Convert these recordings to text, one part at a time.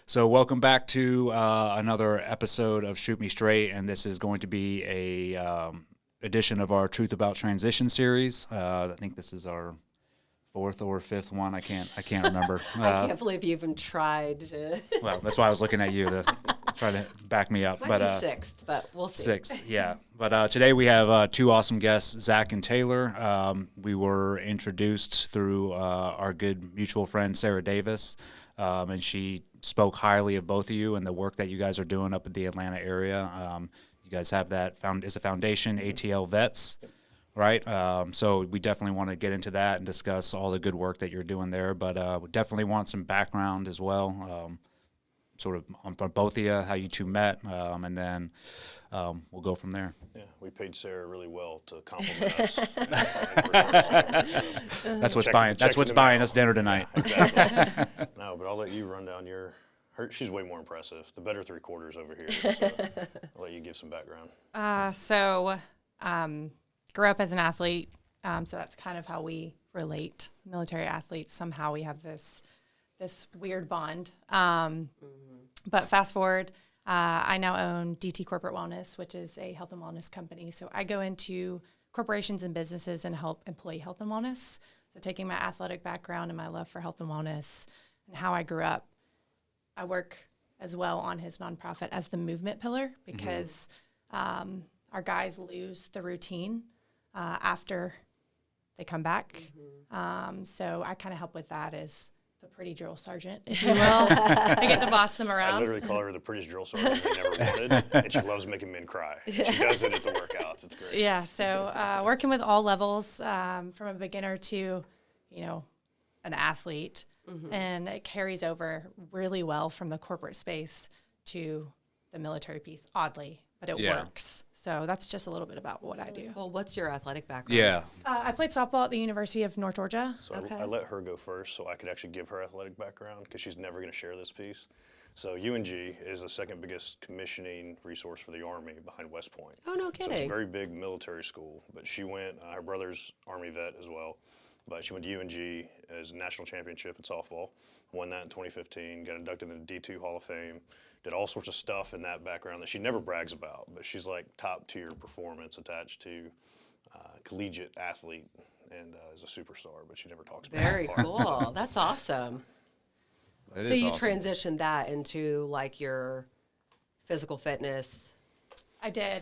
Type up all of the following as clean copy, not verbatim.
So welcome back to another episode of Shoot Me Straight, and this is going to be a edition of our Truth About Transition series. I think this is our fourth or fifth one. I can't remember. I can't believe you even tried to. Well, that's why I was looking at you to try to back me up. Might be sixth, but we'll see. Sixth, yeah. But today we have two awesome guests, Zack and Taylor. We were introduced through our good mutual friend, Sarah Davis, and she spoke highly of both of you and the work that you guys are doing up in the Atlanta area. You guys have that is a foundation, ATL Vets, right? So we definitely want to get into that and discuss all the good work that you're doing there. But we definitely want some background as well, sort of on both of you, how you two met, and then we'll go from there. Yeah, we paid Sarah really well to compliment us. That's what's buying us dinner tonight. Yeah, exactly. No, but I'll let you run down she's way more impressive. The better three quarters over here. So I'll let you give some background. Grew up as an athlete, so that's kind of how we relate. Military athletes, somehow we have this weird bond. But fast forward, I now own DT Corporate Wellness, which is a health and wellness company. So I go into corporations and businesses and help employee health and wellness. So taking my athletic background and my love for health and wellness and how I grew up, I work as well on his nonprofit as the movement pillar because our guys lose the routine after they come back. So I kind of help with that as the pretty drill sergeant, if you will. I get to boss them around. I literally call her the prettiest drill sergeant they never wanted, and she loves making men cry. She does it at the workouts. It's great. Yeah, so working with all levels, from a beginner to, an athlete, and it carries over really well from the corporate space to the military piece, oddly, but it works. So that's just a little bit about what I do. Well, what's your athletic background? Yeah. I played softball at the University of North Georgia. So I let her go first so I could actually give her athletic background because she's never going to share this piece. So UNG is the second biggest commissioning resource for the Army behind West Point. Oh, no kidding. So it's a very big military school. But she went, her brother's Army vet as well, but she went to UNG as a national championship in softball, won that in 2015, got inducted into D2 Hall of Fame, did all sorts of stuff in that background that she never brags about, but she's like top tier performance attached to collegiate athlete and is a superstar, but she never talks about it. Very cool. That's awesome. That So is you awesome. transitioned that into like your physical fitness. I did.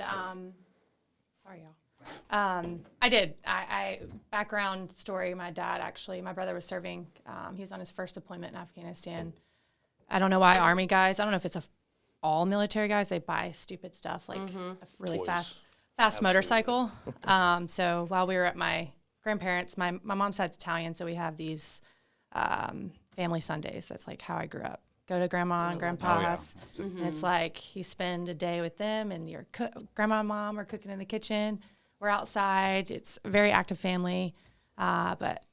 Sorry, y'all. I did. I background story. My brother was serving. He was on his first deployment in Afghanistan. I don't know why Army guys, I don't know if it's all military guys, they buy stupid stuff like a really Toys. fast Absolutely. motorcycle. So while we were at my grandparents, my mom's side's Italian, so we have these family Sundays. That's like how I grew up. Go to grandma and grandpa's, and it's like you spend a day with them, and your grandma and mom are cooking in the kitchen. We're outside. It's a very active family, but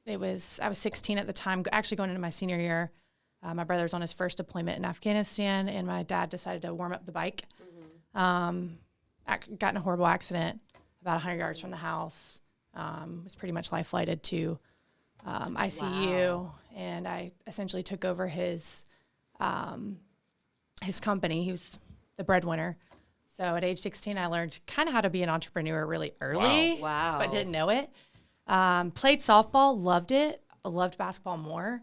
I was 16 at the time, actually going into my senior year. My brother was on his first deployment in Afghanistan, and my dad decided to warm up the bike. Got in a horrible accident about 100 yards from the house. Was pretty much life-flighted to ICU, and I essentially took over his company. He was the breadwinner. So at age 16, I learned kind of how to be an entrepreneur really early, Wow. but didn't know it. Played softball, loved it. I loved basketball more.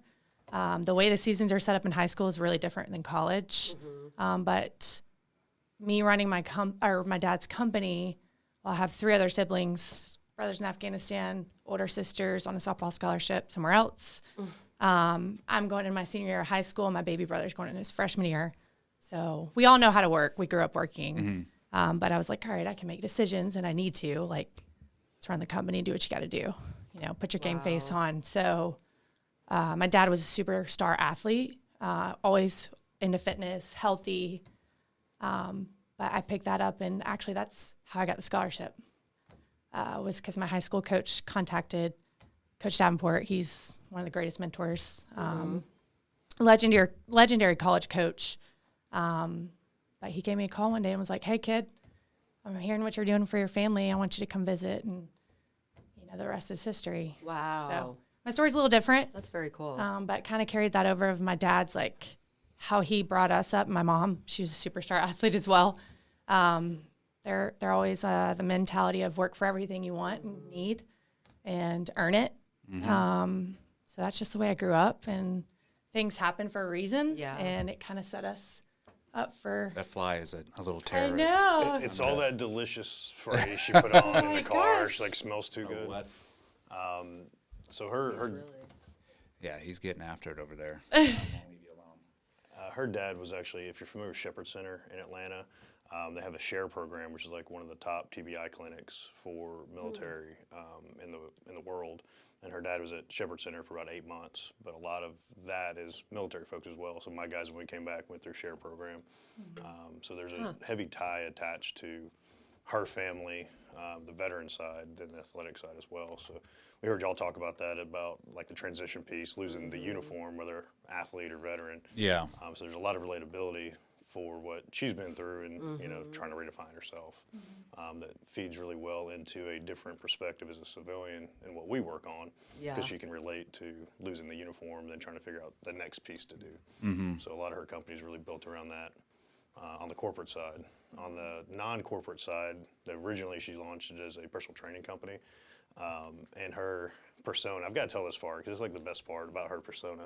The way the seasons are set up in high school is really different than college. But me running my dad's company, I'll have three other siblings, brothers in Afghanistan, older sisters on a softball scholarship somewhere else. I'm going in my senior year of high school, and my baby brother's going in his freshman year. So we all know how to work. We grew up working. But I was like, all right, I can make decisions, and I need to. Like, let's run the company, do what you got to do. Put your game face on. So my dad was a superstar athlete, always into fitness, healthy. But I picked that up, and actually that's how I got the scholarship. Was because my high school coach contacted Coach Davenport. He's one of the greatest mentors, legendary college coach. But he gave me a call one day and was like, "Hey, kid, I'm hearing what you're doing for your family. I want you to come visit." And the rest is history. Wow. So my story's a little different. That's very cool. But kind of carried that over of my dad's how he brought us up. My mom, she's a superstar athlete as well. They're always the mentality of work for everything you want and need and earn it. So that's just the way I grew up, and things happen for a reason. Yeah. And it kind of set us up for. That fly is a little I terrorist. know. It's all that delicious spray she put on in my the car. gosh. She like smells too good. What? So her Yeah, he's getting after it over there. I won't leave you alone. her dad was actually, if you're familiar with Shepherd Center in Atlanta, they have a SHARE program, which is like one of the top TBI clinics for military in the world. And her dad was at Shepherd Center for about 8 months, but a lot of that is military folks as well. So my guys, when we came back, went through SHARE program. So there's a heavy tie attached to her family, the veteran side, and the athletic side as well. So we heard y'all talk about that, about like the transition piece, losing the uniform, whether athlete or veteran. Yeah. So there's a lot of relatability for what she's been through and, you know, trying to redefine herself. That feeds really well into a different perspective as a civilian and what we work on. Yeah. Because she can relate to losing the uniform and then trying to figure out the next piece to do. So a lot of her company's really built around that on the corporate side. On the non-corporate side, originally she launched it as a personal training company. And her persona, I've got to tell this part because it's like the best part about her persona.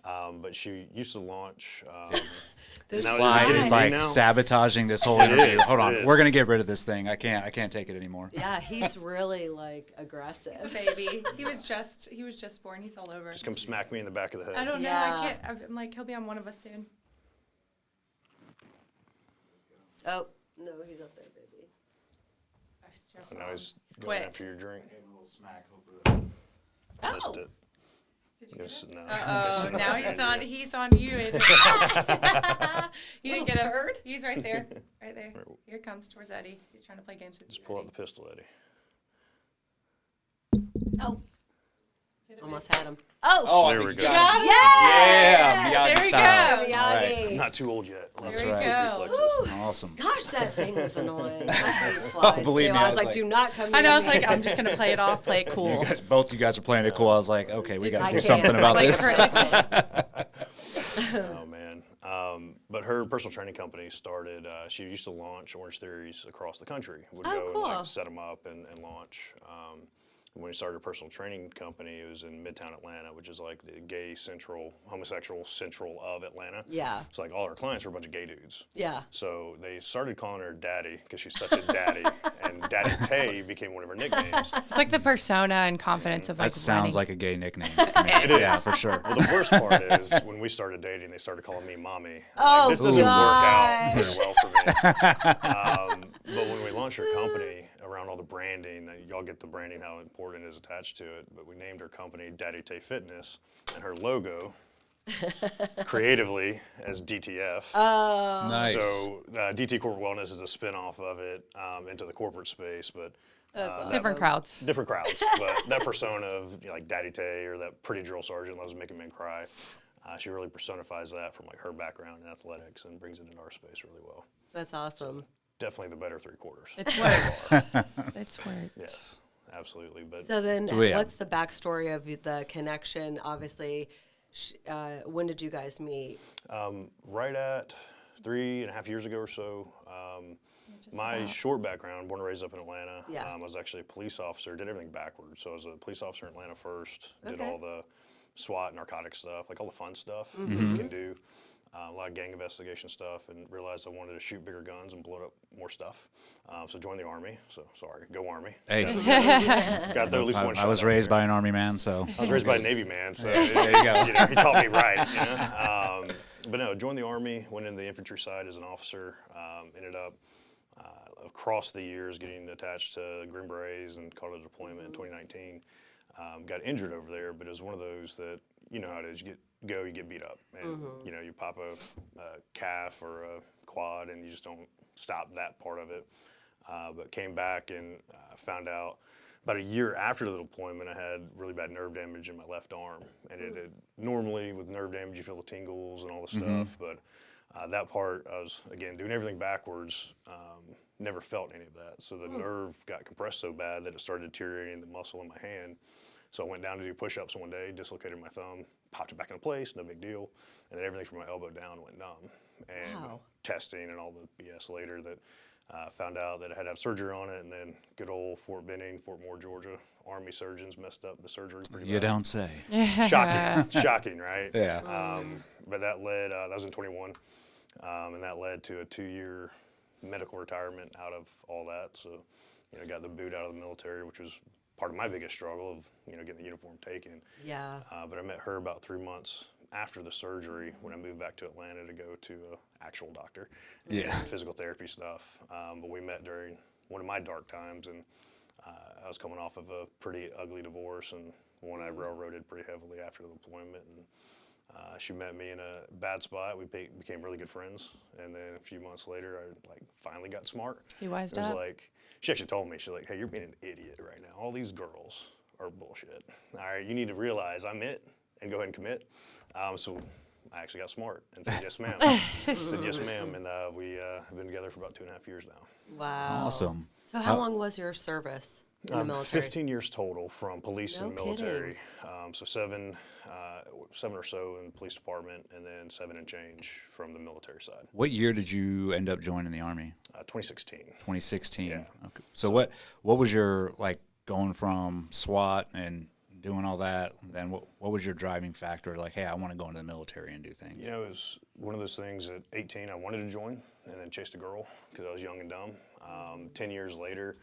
But she used to launch. This now Fly it is you like now? sabotaging this whole interview. is, Hold it on, is. we're gonna get rid of this thing. I can't take it anymore. Yeah, he's really like aggressive. He's a baby. He was just born. He's all over. Just come smack me in the back of the head. I don't know. Yeah. I can't. I'm like, he'll be on one of us soon. Oh, no, he's up there, baby. I was just, So now he's going quick. after your drink. Oh. Missed it. Did you Yes, get it? no. Oh, now he's on you. And you didn't get a turd. He's right there. Right there. Here it comes towards Eddie. He's trying to play games with Just you. pull out Eddie. the pistol, Eddie. Oh, Hit it, almost baby. had him. Oh, Oh, There I think we you go. got it. Yes! Yeah, Miyagi There we style. go. All right. Miyagi. Not too old yet. Lots There of we quick go. reflexes. Awesome. Gosh, that thing was annoying. I hate flies, believe too. me, I was like, do not come near I know. I was me. like, I'm just gonna play it off, play it cool. Both you guys are playing it cool. I was like, okay, we got I to do can't. something about Like, this. Oh, man. But her personal training company started, she used to launch Orange Theories across the country. Would Oh, go cool. and like, set them up and launch. When we started her personal training company, it was in Midtown Atlanta, which is like the gay central, homosexual central of Atlanta. Yeah. It's like all our clients were a bunch of gay dudes. Yeah. So they started calling her Daddy because she's such a daddy. And Daddy Tay became one of her nicknames. It's like the persona and confidence of like That sounds running. like a gay nickname. It is. Yeah, for sure. Well, the worst part is when we started dating, they started calling me Mommy. I'm Oh, like, this doesn't work out gosh. very well for me. But when we launched our company, around all the branding, y'all get the branding, how important it is attached to it, but we named our company Daddy Tay Fitness, and her logo, creatively, as DTF. Oh. Nice. So DT Corporate Wellness is a spin-off of it into the corporate space, but different crowds. different crowds. But that persona of like Daddy Tay or that pretty drill sergeant loves making men cry, she really personifies that from like her background in athletics and brings it into our space really well. That's awesome. Definitely the better three-quarters. It's worked. It's worked. Yes, absolutely. But So then, yeah. what's the backstory of the connection? Obviously, when did you guys meet? right at 3.5 years ago or so, my short background, born and raised up in Atlanta, Yeah. I was actually a police officer, did everything backwards. So I was a police officer in Atlanta first, did Okay. all the SWAT, narcotic stuff, like all the fun stuff that you can do. A lot of gang investigation stuff, and realized I wanted to shoot bigger guns and blow up more stuff. So joined the Army. So sorry, go Army. Hey, Got there at least one shot. I was out raised there. by an army man, so I was raised by a Navy man, so there you go. you know, he taught me right. You know? But no, joined the Army, went into the infantry side as an officer, ended up across the years getting attached to Green Berets and caught a deployment in 2019. Got injured over there, but it was one of those that, you know how it is, you get beat up. And, you know, you pop a calf or a quad and you just don't stop that part of it. But came back and found out about a year after the deployment, I had really bad nerve damage in my left arm. And it had, normally with nerve damage, you feel the tingles and all the stuff. But that part, I was, again, doing everything backwards, never felt any of that. So the nerve got compressed so bad that it started deteriorating the muscle in my hand. So I went down to do push-ups one day, dislocated my thumb, popped it back into place, no big deal. And then everything from my elbow down went numb. And Wow. testing and all the BS later that found out that I had to have surgery on it. And then good old Fort Benning, Fort Moore, Georgia, Army surgeons messed up the surgery pretty You bad. don't say. Shocking, right? Yeah. But that led, that was in 21, and that led to a 2-year medical retirement out of all that. So, got the boot out of the military, which was part of my biggest struggle of, getting the uniform taken. Yeah. But I met her about 3 months after the surgery when I moved back to Atlanta to go to an actual doctor. And Yeah. physical therapy stuff. But we met during one of my dark times, and I was coming off of a pretty ugly divorce and one I railroaded pretty heavily after the deployment. And she met me in a bad spot. We became really good friends. And then a few months later, I finally got smart. He wised It was up. she actually told me, she's like, hey, you're being an idiot right now. All these girls are bullshit. All right, you need to realize I'm it and go ahead and commit. So I actually got smart and said, yes, ma'am. Said, yes, ma'am. And we have been together for about 2.5 years now. Wow. Awesome. So how long was your service in the military? 15 years total from police No and military. kidding. So seven or so in the police department, and then 7 and change from the military side. What year did you end up joining the Army? 2016. 2016. Yeah. Okay. So what was your, like, going from SWAT and doing all that, then what was your driving factor? Like, hey, I want to go into the military and do things. It was one of those things at 18 I wanted to join and then chased a girl because I was young and dumb. 10 years later,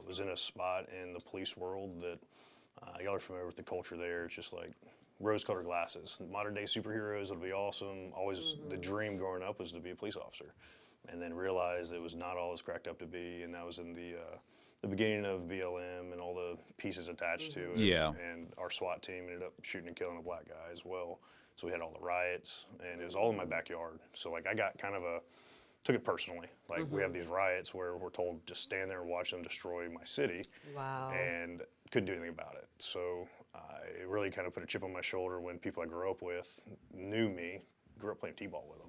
was in a spot in the police world that y'all are familiar with the culture there. It's just like rose-colored glasses. Modern day superheroes would be awesome. Always the dream growing up was to be a police officer, and then realized it was not all it's cracked up to be. And that was in the beginning of BLM and all the pieces attached to it. Yeah. And our SWAT team ended up shooting and killing a black guy as well. So we had all the riots, and it was all in my backyard. So like I got kind of took it personally. Like we have these riots where we're told just stand there and watch them destroy my city. Wow. And couldn't do anything about it. So it really kind of put a chip on my shoulder when people I grew up with knew me, grew up playing t-ball with them.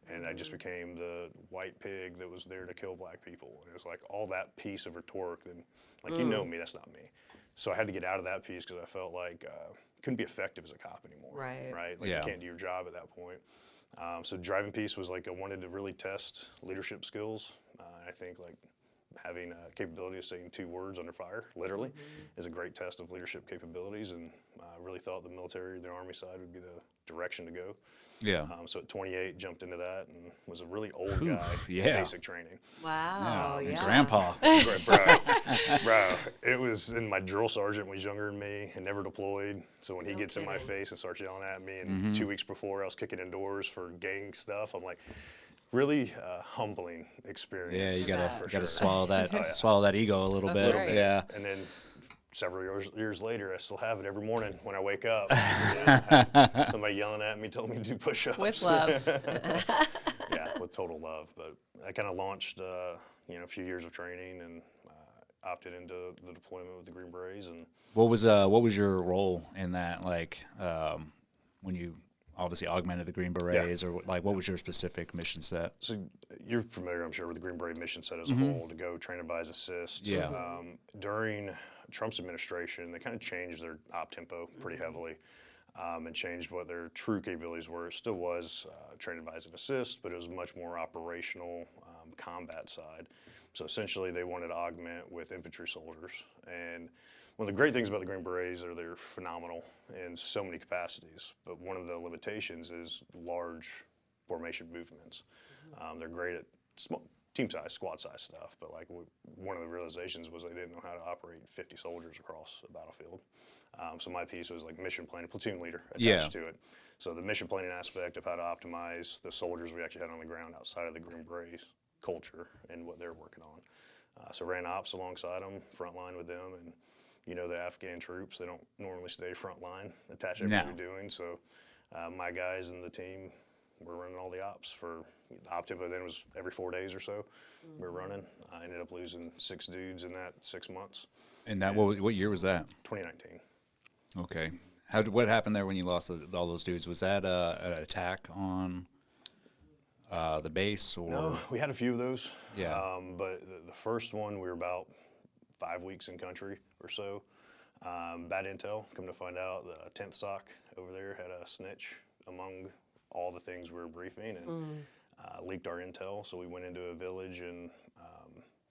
And I just became the white pig that was there to kill black people. And it was like all that piece of rhetoric, and like, you know me, that's not me. So I had to get out of that piece because I felt like couldn't be effective as a cop anymore. Right. Like Yeah. you can't do your job at that point. So driving piece was like I wanted to really test leadership skills. I think like having a capability of saying 2 words under fire, literally, is a great test of leadership capabilities. And I really thought the military, the Army side would be the direction to go. Yeah. So at 28, jumped into that and was a really old guy yeah. in basic training. Wow. Yeah. Grandpa. Bro, it was, and my drill sergeant was younger than me and never deployed. So when he No gets in my kidding. face and starts yelling at me, and 2 weeks before I was kicking in doors for gang stuff, I'm like, really humbling experience. Yeah, you Yeah. gotta for sure. swallow that ego a little That's bit. right. Yeah. And then several years later, I still have it every morning when I wake up. Have somebody yelling at me, telling me to do push-ups. With love. Yeah, with total love. But I kind of launched, a few years of training and opted into the deployment with the Green Berets. And What was your role in that? Like when you obviously augmented the Green Berets, or like what was your specific mission set? so you're familiar, I'm sure, with the Green Beret mission set as a whole, to go train, advise, assist. Yeah. During Trump's administration, they kind of changed their op tempo pretty heavily. And changed what their true capabilities were. It still was train, advise, and assist, but it was much more operational combat side. So essentially, they wanted to augment with infantry soldiers. And one of the great things about the Green Berets are they're phenomenal in so many capacities. But one of the limitations is large formation movements. They're great at small team size, squad size stuff, but like one of the realizations was they didn't know how to operate 50 soldiers across a battlefield. So my piece was like mission planning, platoon leader attached to it. So the mission planning aspect of how to optimize the soldiers we actually had on the ground outside of the Green Berets culture and what they're working on. So ran ops alongside them, front line with them, and the Afghan troops, they don't normally stay front line, attach everything you're doing. So my guys and the team were running all the ops for the op tempo. Then it was every 4 days or so we were running. I ended up losing 6 dudes in that 6 months. And that what year was that? 2019. Okay. What happened there when you lost all those dudes? Was that an attack on the base, or? No, we had a few of those. Yeah. But the first one, we were about 5 weeks in country or so. Bad intel. Come to find out, the 10th SOC over there had a snitch among all the things we were briefing and leaked our intel. So we went into a village and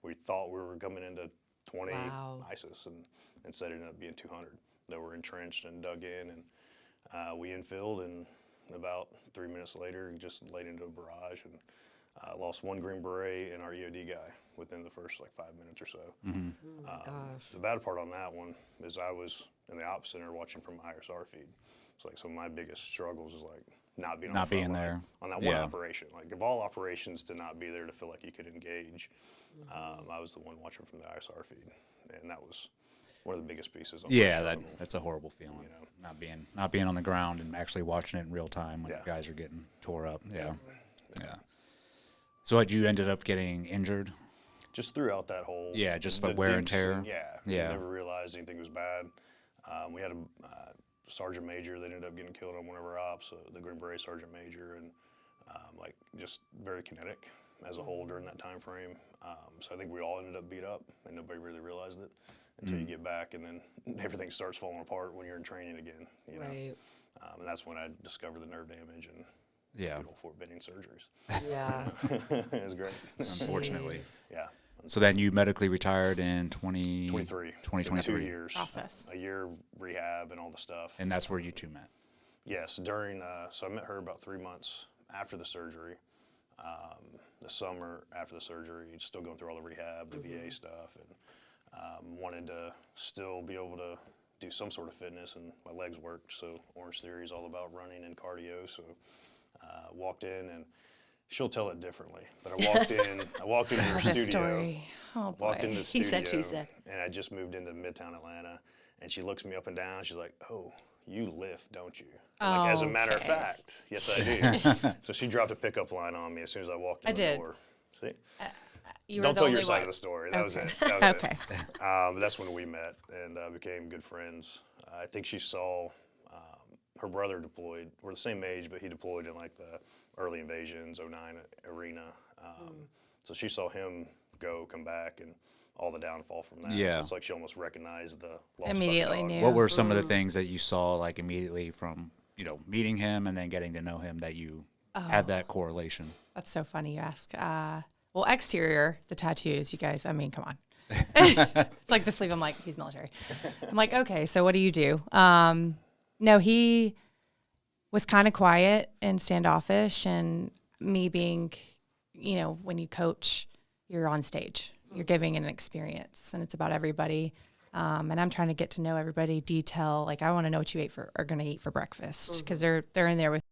we thought we were coming into 20 Wow. ISIS, and instead it ended up being 200 that were entrenched and dug in. And we infilled, and about 3 minutes later, just laid into a barrage and lost one Green Beret and our EOD guy within the first like 5 minutes or so. Oh my gosh. The bad part on that one is I was in the ops center watching from my ISR feed. It's like some of my biggest struggles is like not being on Not the front being line there. on that one Yeah. operation. Like of all operations to not be there to feel like you could engage, I was the one watching from the ISR feed, and that was one of the biggest pieces. On my Yeah, struggle. that's a horrible feeling. You know. Not being on the ground and actually watching it in real time when Yeah. guys are getting tore up. Yeah. So had you ended up getting injured? Just throughout that whole just the for wear and big tear. scene, yeah. Yeah. Never realized anything was bad. We had a sergeant major that ended up getting killed on one of our ops, the Green Beret sergeant major, and like just very kinetic as a whole during that time frame. So I think we all ended up beat up, and nobody really realized it until you get back, and then everything starts falling apart when you're in training again. You know? Right. And that's when I discovered the nerve damage and Yeah. good old Fort Benning surgeries. Yeah. It was great. Unfortunately. Yeah. So then you medically retired in 23. 2023. 2 years. Process. A year rehab and all the stuff. And that's where you two met. Yes, during, so I met her about 3 months after the surgery. The summer after the surgery, still going through all the rehab, the VA stuff, and wanted to still be able to do some sort of fitness, and my legs worked, so Orange Theory is all about running and cardio, so walked in, and she'll tell it differently, but I walked into her This studio. story. Oh boy. Walked into the He studio, said, she said. and I just moved into Midtown Atlanta, and she looks me up and down. She's like, "Oh, you lift, don't you?" I'm like, as a matter of Okay. fact, yes, I do. So she dropped a pickup line on me as soon as I walked in I the did. door. See, You were don't the tell your only side one. of the story. That was Okay. it. That was Okay. it. But that's when we met and became good friends. I think she saw her brother deployed. We're the same age, but he deployed in like the early invasions, 09 arena. So she saw him come back, and all the downfall from that. Yeah. So it's like she almost recognized the lost puppy Immediately dog. knew. What were some of the things that you saw like immediately from, meeting him and then getting to know him that you had that correlation? That's so funny you ask. Well, exterior, the tattoos, you guys, I mean, come on. It's like the sleeve. I'm like, he's military. I'm like, okay, so what do you do? No, he was kind of quiet and standoffish, and me being, when you coach, you're on stage. You're giving an experience, and it's about everybody. And I'm trying to get to know everybody, detail. Like, I want to know what you are going to eat for breakfast, because they're in there with.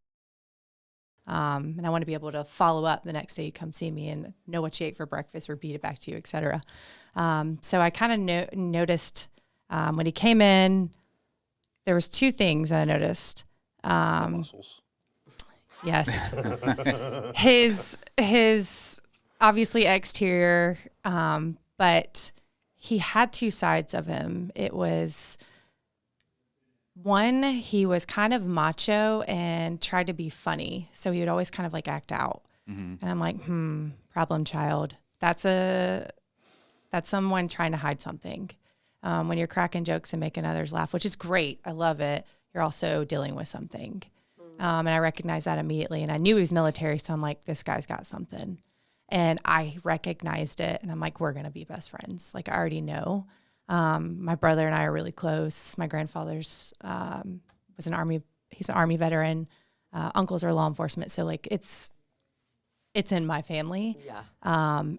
And I want to be able to follow up the next day you come see me and know what you ate for breakfast, repeat it back to you, et cetera. So I kind of noticed when he came in, there was two things that I noticed. Muscles. Yes. his obviously exterior, but he had two sides of him. It was one, he was kind of macho and tried to be funny. So he would always kind of like act out. And I'm like, problem child. That's someone trying to hide something. When you're cracking jokes and making others laugh, which is great. I love it. You're also dealing with something. And I recognized that immediately. And I knew he was military. So I'm like, this guy's got something. And I recognized it. And I'm like, we're going to be best friends. Like, I already know. My brother and I are really close. My grandfather's was an Army. He's an Army veteran. Uncles are law enforcement. So like, it's in my family. Yeah.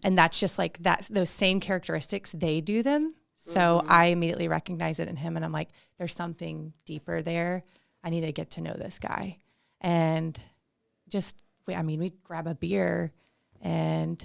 And that's just like that, those same characteristics, they do them. So I immediately recognize it in him, and I'm like, there's something deeper there. I need to get to know this guy. And we'd grab a beer, and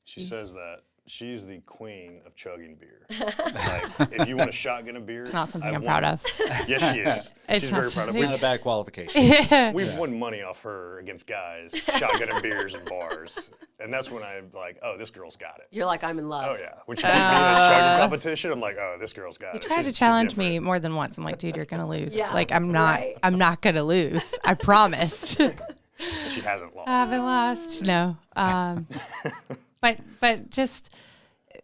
She says that she's the queen of chugging beer. Like, if you want to shotgun a beer, it's not something I've I'm won- proud of. Yes, she is. It's She's not very proud of It's it. not a bad qualification. We've won money off her against guys, shotgunning beers in bars. And that's when I'm like, oh, this girl's got it. You're like, I'm in love. Oh, yeah. When she beat me in a chugging competition, I'm like, oh, this girl's got He it. tried to She's challenge me different. more than once. I'm like, dude, you're gonna lose. Yeah, like, I'm right. not gonna lose. I promise. And she hasn't lost. I haven't lost. No. But just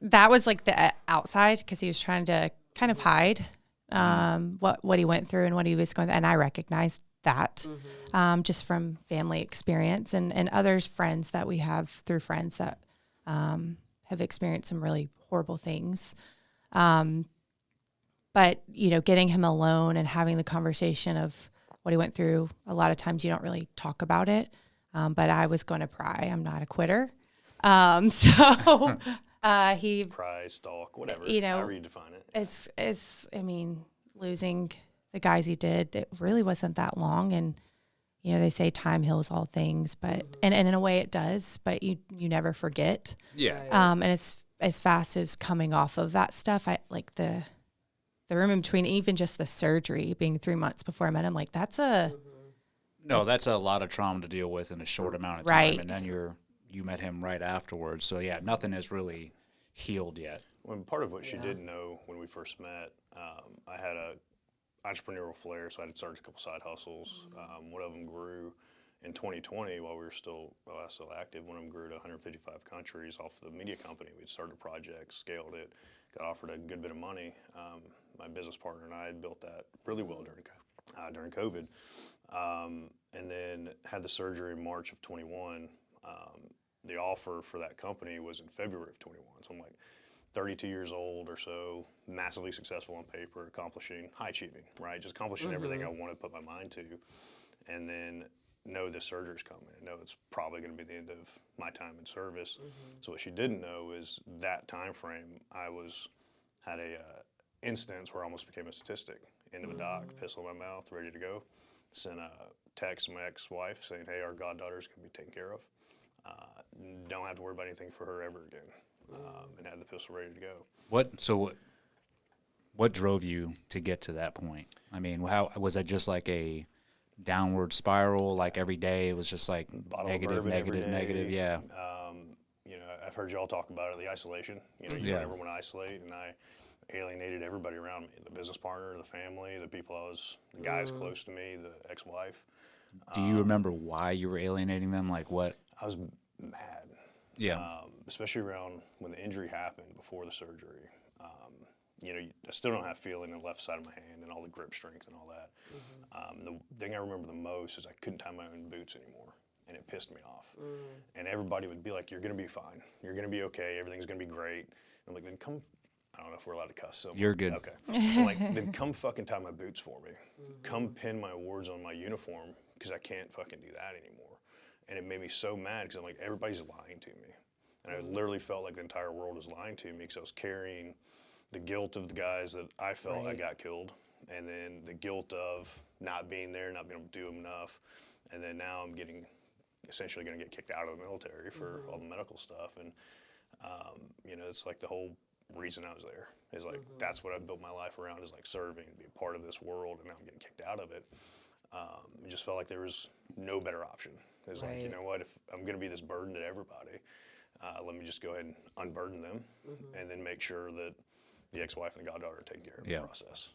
that was like the outside, because he was trying to kind of hide what he went through and what he was going through. And I recognized that just from family experience and others, friends that we have through friends that have experienced some really horrible things. But, you know, getting him alone and having the conversation of what he went through, a lot of times you don't really talk about it. But I was going to pry. I'm not a quitter. So he... Pry, stalk, whatever, you know, however you define it. I mean, losing the guys he did, it really wasn't that long. And, you know, they say time heals all things, but, and in a way it does, but you never forget. Yeah. And it's as fast as coming off of that stuff. I like the room in between, even just the surgery being 3 months before I met him, like that's No, that's a lot of trauma to deal with in a short amount of time. Right. And then you met him right afterwards. So yeah, nothing is really healed yet. Well, part of what she didn't know when we first met, I had a entrepreneurial flair, so I had started a couple side hustles. One of them grew in 2020 while we were still active. One of them grew to 155 countries off the media company. We'd started a project, scaled it, got offered a good bit of money. My business partner and I had built that really well during COVID. And then had the surgery in March of 21. The offer for that company was in February of 21. So I'm like 32 years old or so, massively successful on paper, high achieving, right? Just accomplishing everything I wanted to put my mind to. And then know the surgery's coming. I know it's probably going to be the end of my time in service. So what she didn't know is that time frame, I had a instance where I almost became a statistic. End of a doc, pistol in my mouth, ready to go. Sent a text to my ex-wife saying, hey, our goddaughter's going to be taken care of. Don't have to worry about anything for her ever again. And had the pistol ready to go. What drove you to get to that point? I mean, how was that just like a downward spiral? Like every day it was just like negative. Yeah. You know, I've heard y'all talk about it, the isolation. You know, you don't ever want to isolate, and I alienated everybody around me, the business partner, the family, the guys close to me, the ex-wife. Do you remember why you were alienating them? Like what? I was mad. Yeah. Especially around when the injury happened before the surgery. You know, I still don't have feeling in the left side of my hand and all the grip strength and all that. The thing I remember the most is I couldn't tie my own boots anymore, and it pissed me off. And everybody would be like, you're going to be fine. You're going to be okay. Everything's going to be great. And I'm like, then come, I don't know if we're allowed to cuss. So you're good. Okay. I'm like, then come fucking tie my boots for me. Come pin my awards on my uniform, because I can't fucking do that anymore. And it made me so mad, because I'm like, everybody's lying to me. And I literally felt like the entire world was lying to me, because I was carrying the guilt of the guys that I felt I got killed, and then the guilt of not being there, not being able to do enough. And then now I'm essentially going to get kicked out of the military for all the medical stuff. And, you know, it's like the whole reason I was there is like, that's what I built my life around, is like serving, be a part of this world, and now I'm getting kicked out of it. It just felt like there was no better option. It's like, you know what, if I'm going to be this burden to everybody, let me just go ahead and unburden them, and then make sure that the ex-wife and the goddaughter are taken care of in the process.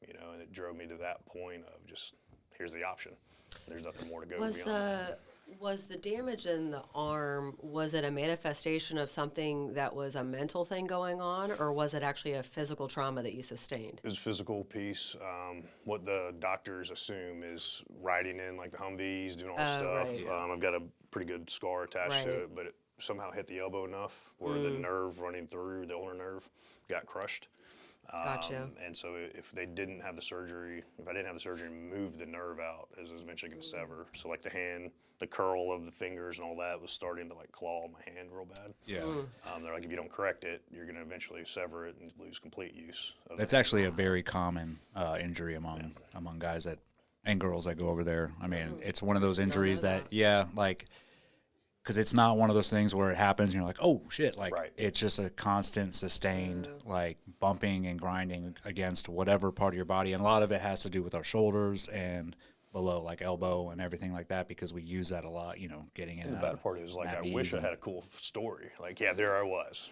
You know, and it drove me to that point of just, here's the option. There's nothing more to go beyond. Was the damage in the arm, was it a manifestation of something that was a mental thing going on, or was it actually a physical trauma that you sustained? It was a physical piece. What the doctors assume is riding in like the Humvees, doing all this stuff. Right. I've got a pretty good scar attached to it, but it somehow hit the elbow enough where the nerve running through, the ulnar nerve, got crushed. Gotcha. And so if they didn't have the surgery, if I didn't have the surgery, move the nerve out, as it was eventually going to sever. So like the hand, the curl of the fingers and all that was starting to like claw my hand real bad. Yeah. They're like, if you don't correct it, you're going to eventually sever it and lose complete use of That's actually a very common injury among guys and girls that go over there. I mean, it's one of those injuries that, like, because it's not one of those things where it happens and you're like, oh shit, like it's just a constant sustained like bumping and grinding against whatever part of your body. And a lot of it has to do with our shoulders and below, like elbow and everything like that, because we use that a lot, you know, getting in. The bad part is, like, I wish I had a cool story. Like, there I was,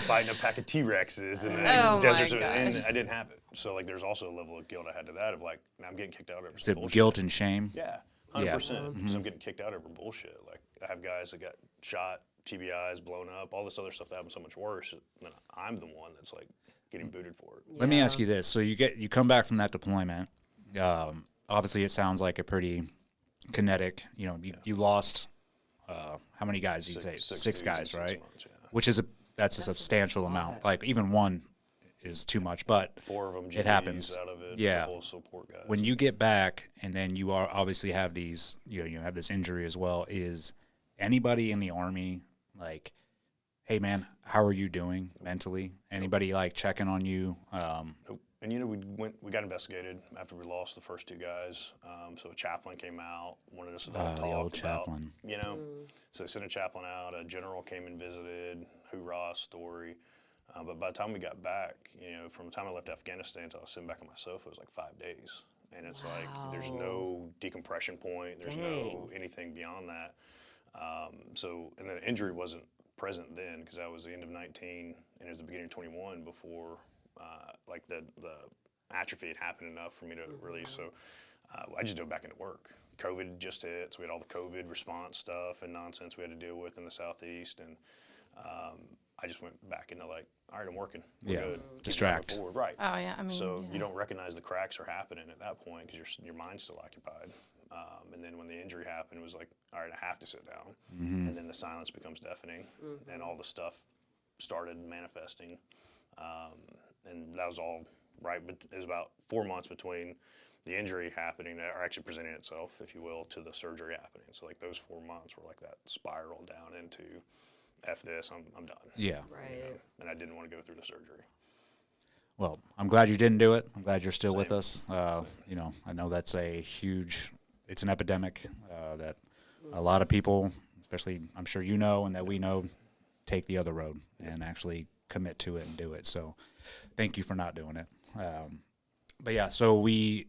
fighting a pack of T-Rexes in the deserts, and I didn't have it. So, like, there's also a level of guilt I had to that of, like, now I'm getting kicked out over some bullshit. Guilt and shame? Yeah, 100%. Because I'm getting kicked out over bullshit. Like, I have guys that got shot, TBIs, blown up, all this other stuff that happened so much worse. And I'm the one that's, like, getting booted for it. Let me ask you this: so you come back from that deployment. Obviously, it sounds like a pretty kinetic. You lost how many guys? You say six guys, right? Months, yeah. Which is that's a substantial amount. Like even one is too much, but 4 of them it happens. out of it. Yeah. A couple of support guys. When you get back, and then you are obviously have these, you have this injury as well. Is anybody in the Army like, hey man, how are you doing mentally? Anybody like checking on you? Nope. And we got investigated after we lost the first 2 guys. So a chaplain came out, wanted us to talk the old about, chaplain. So they sent a chaplain out. A general came and visited. Hoorah story. But by the time we got back, from the time I left Afghanistan until I was sitting back on my sofa, it was like 5 days. And it's like there's no decompression point. There's no anything beyond that. And the injury wasn't present then because that was the end of 19 and it was the beginning of 21 before like the atrophy had happened enough for me to release. So I just dove back into work. COVID just hit, so we had all the COVID response stuff and nonsense we had to deal with in the Southeast, and I just went back into like, all right, I'm working. We're good. Keep Distract. driving forward. Right. Oh yeah, I mean. So yeah. you don't recognize the cracks are happening at that point because your mind's still occupied. And then when the injury happened, it was like, all right, I have to sit down. And then the silence becomes deafening, and all the stuff started manifesting. And that was all right, but it was about 4 months between the injury happening, or actually presenting itself, if you will, to the surgery happening. So like those 4 months were like that spiral down into, F this, I'm done. Yeah. Right. And I didn't want to go through the surgery. Well, I'm glad you didn't do it. I'm glad you're still Same. with us. I know that's a huge, it's an epidemic that a lot of people, especially I'm sure you know and that we know, take the other road and actually commit to it and do it. So thank you for not doing it. But yeah, so you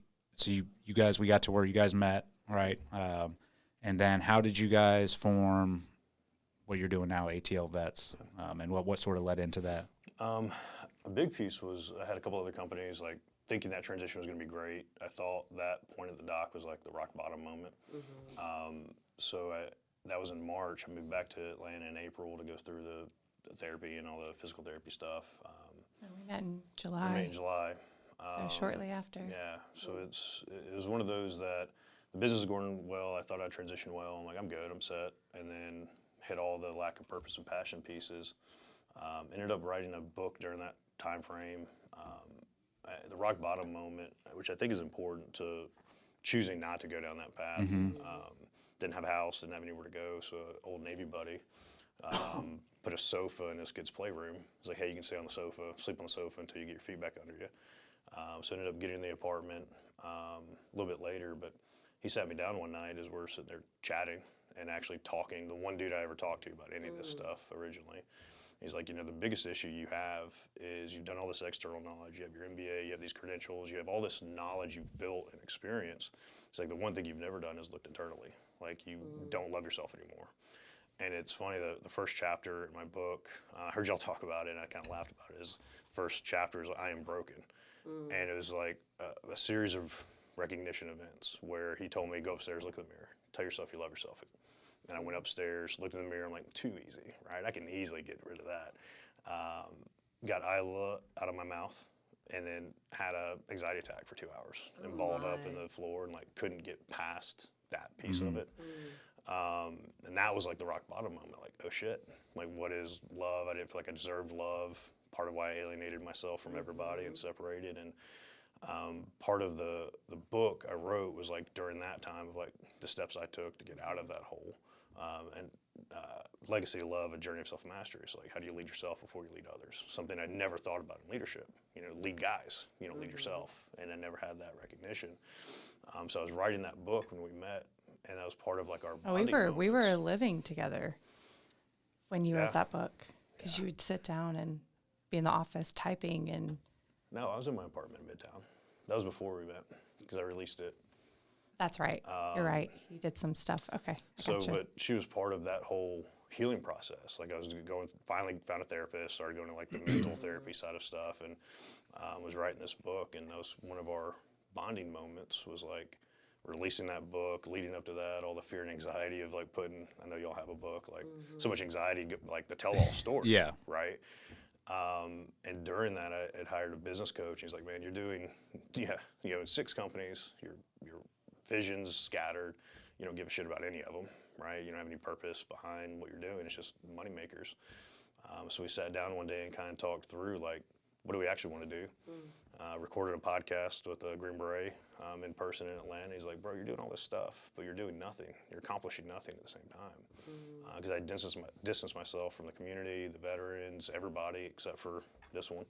guys, we got to where you guys met, right? And then how did you guys form what you're doing now, ATL Vets, and what sort of led into that? A big piece was I had a couple other companies like thinking that transition was going to be great. I thought that point at the dock was like the rock bottom moment. That was in March. I moved back to Atlanta in April to go through the therapy and all the physical therapy stuff. And we met in We July. met in July. So shortly after. Yeah, so it was one of those that the business is going well. I thought I'd transition well. I'm like, I'm good, I'm set. And then hit all the lack of purpose and passion pieces. Ended up writing a book during that time frame. The rock bottom moment, which I think is important to choosing not to go down that path. Didn't have a house, didn't have anywhere to go, so an old Navy buddy put a sofa in this kid's playroom. He's like, hey, you can stay on the sofa, sleep on the sofa until you get your feet back under you. So I ended up getting the apartment a little bit later, but he sat me down one night as we're sitting there chatting and actually talking. The one dude I ever talked to about any of this stuff originally. He's like, the biggest issue you have is you've done all this external knowledge. You have your MBA, you have these credentials, you have all this knowledge you've built and experience. It's like the one thing you've never done is looked internally. Like you don't love yourself anymore. And it's funny, the first chapter in my book, I heard y'all talk about it and I kind of laughed about it, is first chapter is I Am Broken. And it was like a series of recognition events where he told me, go upstairs, look in the mirror, tell yourself you love yourself. And I went upstairs, looked in the mirror, I'm like, too easy, right? I can easily get rid of that. Got Isla out of my mouth and then had an anxiety attack for 2 hours and balled up in the floor and like couldn't get past that piece of it. And that was like the rock bottom moment, like, oh shit, like what is love? I didn't feel like I deserved love. Part of why I alienated myself from everybody and separated. And part of the book I wrote was like during that time of like the steps I took to get out of that hole. Legacy of Love, a journey of self-mastery. So like, how do you lead yourself before you lead others? Something I never thought about in leadership. Lead guys, lead yourself. And I never had that recognition. So I was writing that book when we met, and that was part of like our bonding We were moments. living together when you wrote that book, because you would sit down and be in the office typing and. No, I was in my apartment in Midtown. That was before we met, because I released it. That's right. You're right. You did some stuff. Okay. But she was part of that whole healing process. Like I was finally found a therapist, started going to like the mental therapy side of stuff, and was writing this book. And that was one of our bonding moments, was like releasing that book, leading up to that, all the fear and anxiety of like I know y'all have a book, like so much anxiety, like the tell-all story. Yeah. Right. And during that, I had hired a business coach. He's like, man, you're doing, in 6 companies, your vision's scattered. You don't give a shit about any of them, right? You don't have any purpose behind what you're doing. It's just money makers. So we sat down one day and kind of talked through, like, what do we actually want to do? Recorded a podcast with a Green Beret in person in Atlanta. He's like, bro, you're doing all this stuff, but you're doing nothing. You're accomplishing nothing at the same time. Because I distanced myself from the community, the veterans, everybody except for this one,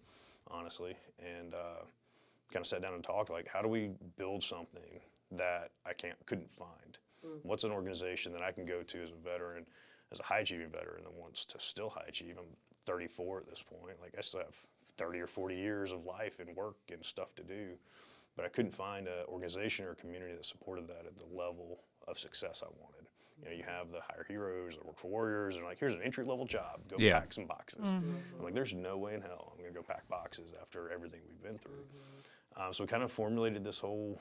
honestly. And kind of sat down and talked, like, how do we build something that I couldn't find? What's an organization that I can go to as a veteran, as a high-achieving veteran that wants to still high-achieve? I'm 34 at this point. Like, I still have 30 or 40 years of life and work and stuff to do, but I couldn't find an organization or a community that supported that at the level of success I wanted. You have the hire heroes that work for Warriors, and like, here's an entry-level job, go pack some boxes. I'm like, there's no way in hell I'm gonna go pack boxes after everything we've been through. So we kind of formulated this whole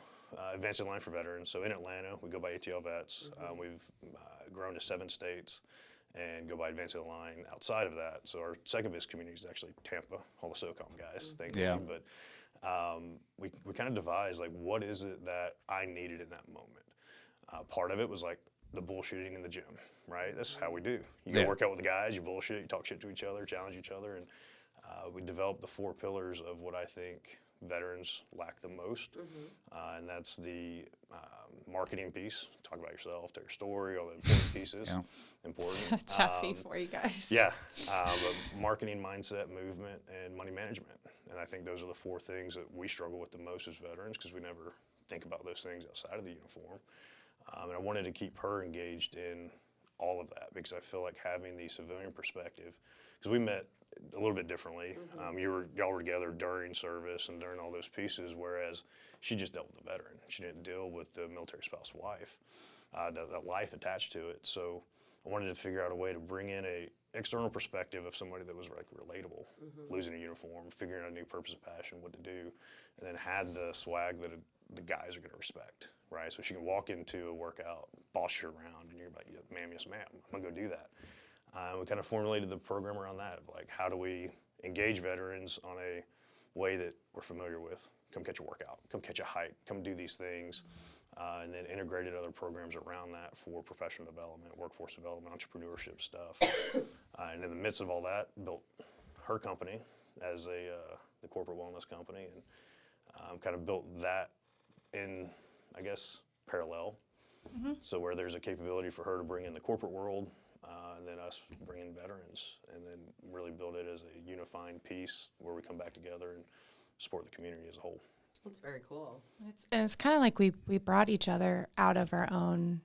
advanced line for veterans. So in Atlanta, we go by ATL Vets. We've grown to 7 states and go by advanced line outside of that. So our second biggest community is actually Tampa, all the SOCOM guys, thankfully. Yeah. But we kind of devised, like, what is it that I needed in that moment? Part of it was like the bullshitting in the gym, right? That's how we do. You go work out with the guys, you bullshit, you talk shit to each other, challenge each other, and we developed the 4 pillars of what I think veterans lack the most, and that's the marketing piece. Talk about yourself, tell your story, all the important pieces. Important. Toughy for you guys. But marketing, mindset, movement, and money management. And I think those are the 4 things that we struggle with the most as veterans, because we never think about those things outside of the uniform. And I wanted to keep her engaged in all of that, because I feel like having the civilian perspective, because we met a little bit differently. Y'all were together during service and during all those pieces, whereas she just dealt with the veteran. She didn't deal with the military spouse wife, the life attached to it. So I wanted to figure out a way to bring in a external perspective of somebody that was like relatable, losing a uniform, figuring out a new purpose and passion, what to do, and then had the swag that the guys are going to respect, right? So she can walk into a workout, boss you around, and you're like, ma'am, yes, ma'am, I'm going to go do that. We kind of formulated the program around that, of like, how do we engage veterans on a way that we're familiar with? Come catch a workout, come catch a hike, come do these things, and then integrated other programs around that for professional development, workforce development, entrepreneurship stuff. And in the midst of all that, built her company as the corporate wellness company, and kind of built that in, I guess, parallel. So where there's a capability for her to bring in the corporate world, and then us bring in veterans, and then really build it as a unifying piece where we come back together and support the community as a whole. That's very cool. It's kind of like we brought each other out of our own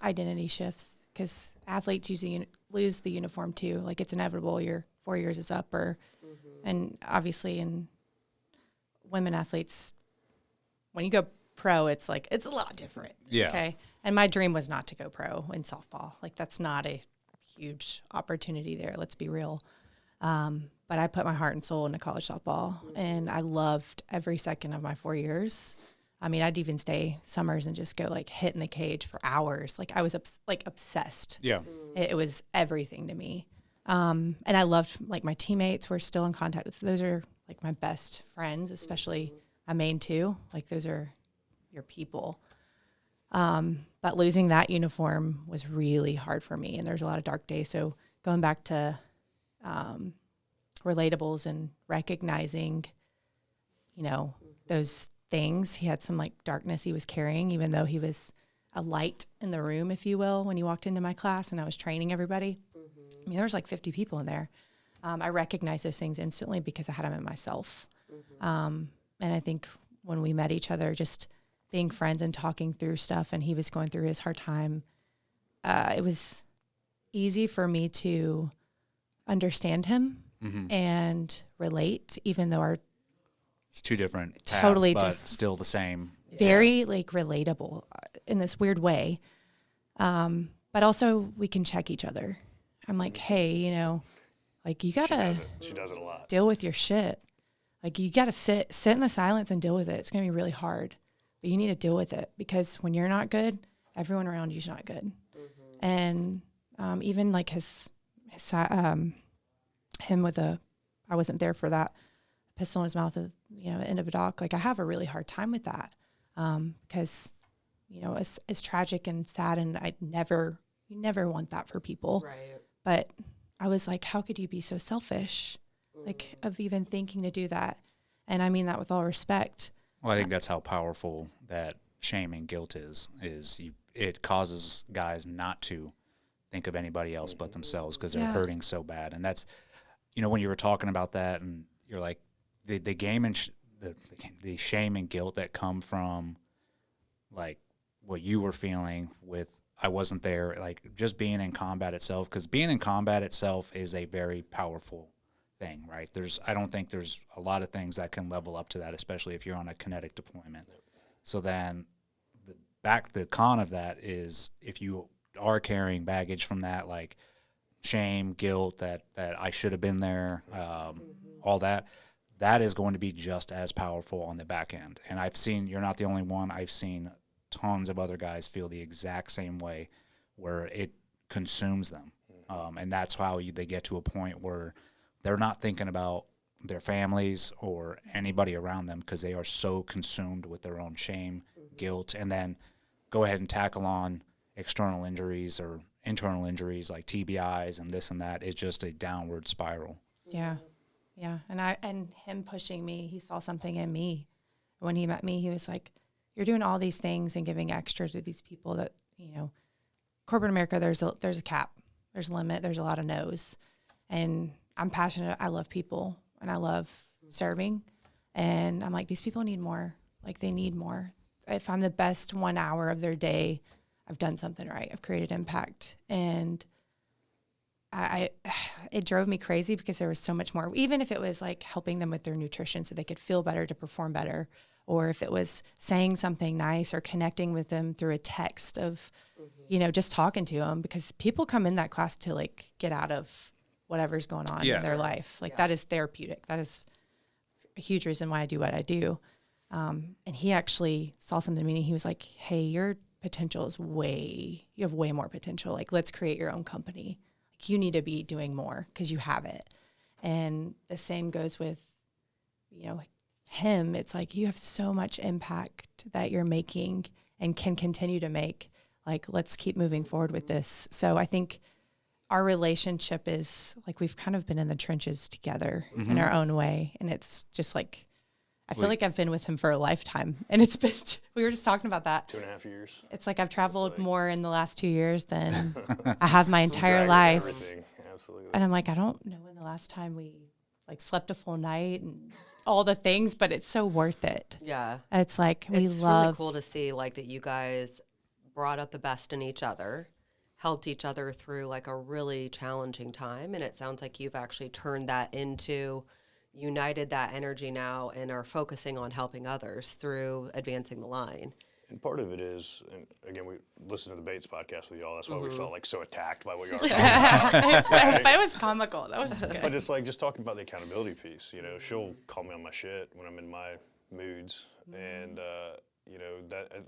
identity shifts, because athletes usually lose the uniform too. Like, it's inevitable. Your 4 years is up, and obviously in women athletes, when you go pro, it's like, it's a lot different. Yeah. Okay. And my dream was not to go pro in softball. Like, that's not a huge opportunity there. Let's be real. But I put my heart and soul into college softball, and I loved every second of my 4 years. I mean, I'd even stay summers and just go like hit in the cage for hours. Like, I was obsessed. Yeah. It was everything to me. And I loved, like, my teammates were still in contact with. Those are like my best friends, especially my main 2. Like, those are your people. But losing that uniform was really hard for me, and there's a lot of dark days. So going back to relatables and recognizing, those things, he had some like darkness he was carrying, even though he was a light in the room, if you will, when he walked into my class and I was training everybody. I mean, there was like 50 people in there. I recognized those things instantly because I had them in myself. And I think when we met each other, just being friends and talking through stuff, and he was going through his hard time, it was easy for me to understand him and relate, even though our It's 2 different paths, Totally but different. still the same. very like relatable in this weird way. But also we can check each other. I'm like, hey, like, you gotta She does it a lot. deal with your shit. Like, you gotta sit in the silence and deal with it. It's gonna be really hard, but you need to deal with it, because when you're not good, everyone around you's not good. And even like his him with I wasn't there for that pistol in his mouth at, the end of a dock. Like, I have a really hard time with that. Because, it's tragic and sad, and you never want that for people. Right. But I was like, how could you be so selfish, like, of even thinking to do that? And I mean that with all respect. Well, I think that's how powerful that shame and guilt is it causes guys not to think of anybody else but themselves because they're hurting so bad. And that's, when you were talking about that, and you're like, the game and the shame and guilt that come from, like, what you were feeling with, I wasn't there, like, just being in combat itself, because being in combat itself is a very powerful thing, right? I don't think there's a lot of things that can level up to that, especially if you're on a kinetic deployment. So then the con of that is, if you are carrying baggage from that, like shame, guilt, that I should have been there, all that is going to be just as powerful on the back end. And I've seen, you're not the only one, I've seen tons of other guys feel the exact same way, where it consumes them. And that's how they get to a point where they're not thinking about their families or anybody around them, because they are so consumed with their own shame, guilt, and then go ahead and tackle on external injuries or internal injuries like TBIs and this and that. It's just a downward spiral. Yeah. Yeah. And him pushing me, he saw something in me. When he met me, he was like, you're doing all these things and giving extra to these people that, corporate America, there's a cap, there's a limit, there's a lot of no's. And I'm passionate. I love people and I love serving. And I'm like, these people need more. Like, they need more. If I'm the best 1 hour of their day, I've done something right. I've created impact. And it drove me crazy, because there was so much more. Even if it was like helping them with their nutrition so they could feel better, to perform better, or if it was saying something nice or connecting with them through a text of, just talking to them, because people come in that class to, like, get out of whatever's going on in their life. Like, that is therapeutic. That is a huge reason why I do what I do. And he actually saw something in me, and he was like, hey, your potential is you have way more potential. Like, let's create your own company. Like, you need to be doing more because you have it. And the same goes with, him. It's like, you have so much impact that you're making and can continue to make. Like, let's keep moving forward with this. So I think our relationship is like, we've kind of been in the trenches together in our own way. And it's just like, I feel like I've been with him for a lifetime. And it's been, we were just talking about that. 2.5 years. It's like I've traveled more in the last 2 years than I have my entire life. Everything. Absolutely. And I'm like, I don't know when the last time we, like, slept a full night and all the things, but it's so worth it. Yeah. It's like, It's really cool to see, like, that you guys brought out the best in each other, helped each other through, like, a really challenging time. And it sounds like you've actually turned that into, united that energy now, and are focusing on helping others through advancing the line. And part of it is, and again, we listened to the Bates podcast with y'all. That's why we felt like so attacked by what y'all were talking about. It was comical. That was good. But it's like, just talking about the accountability piece. She'll call me on my shit when I'm in my moods, and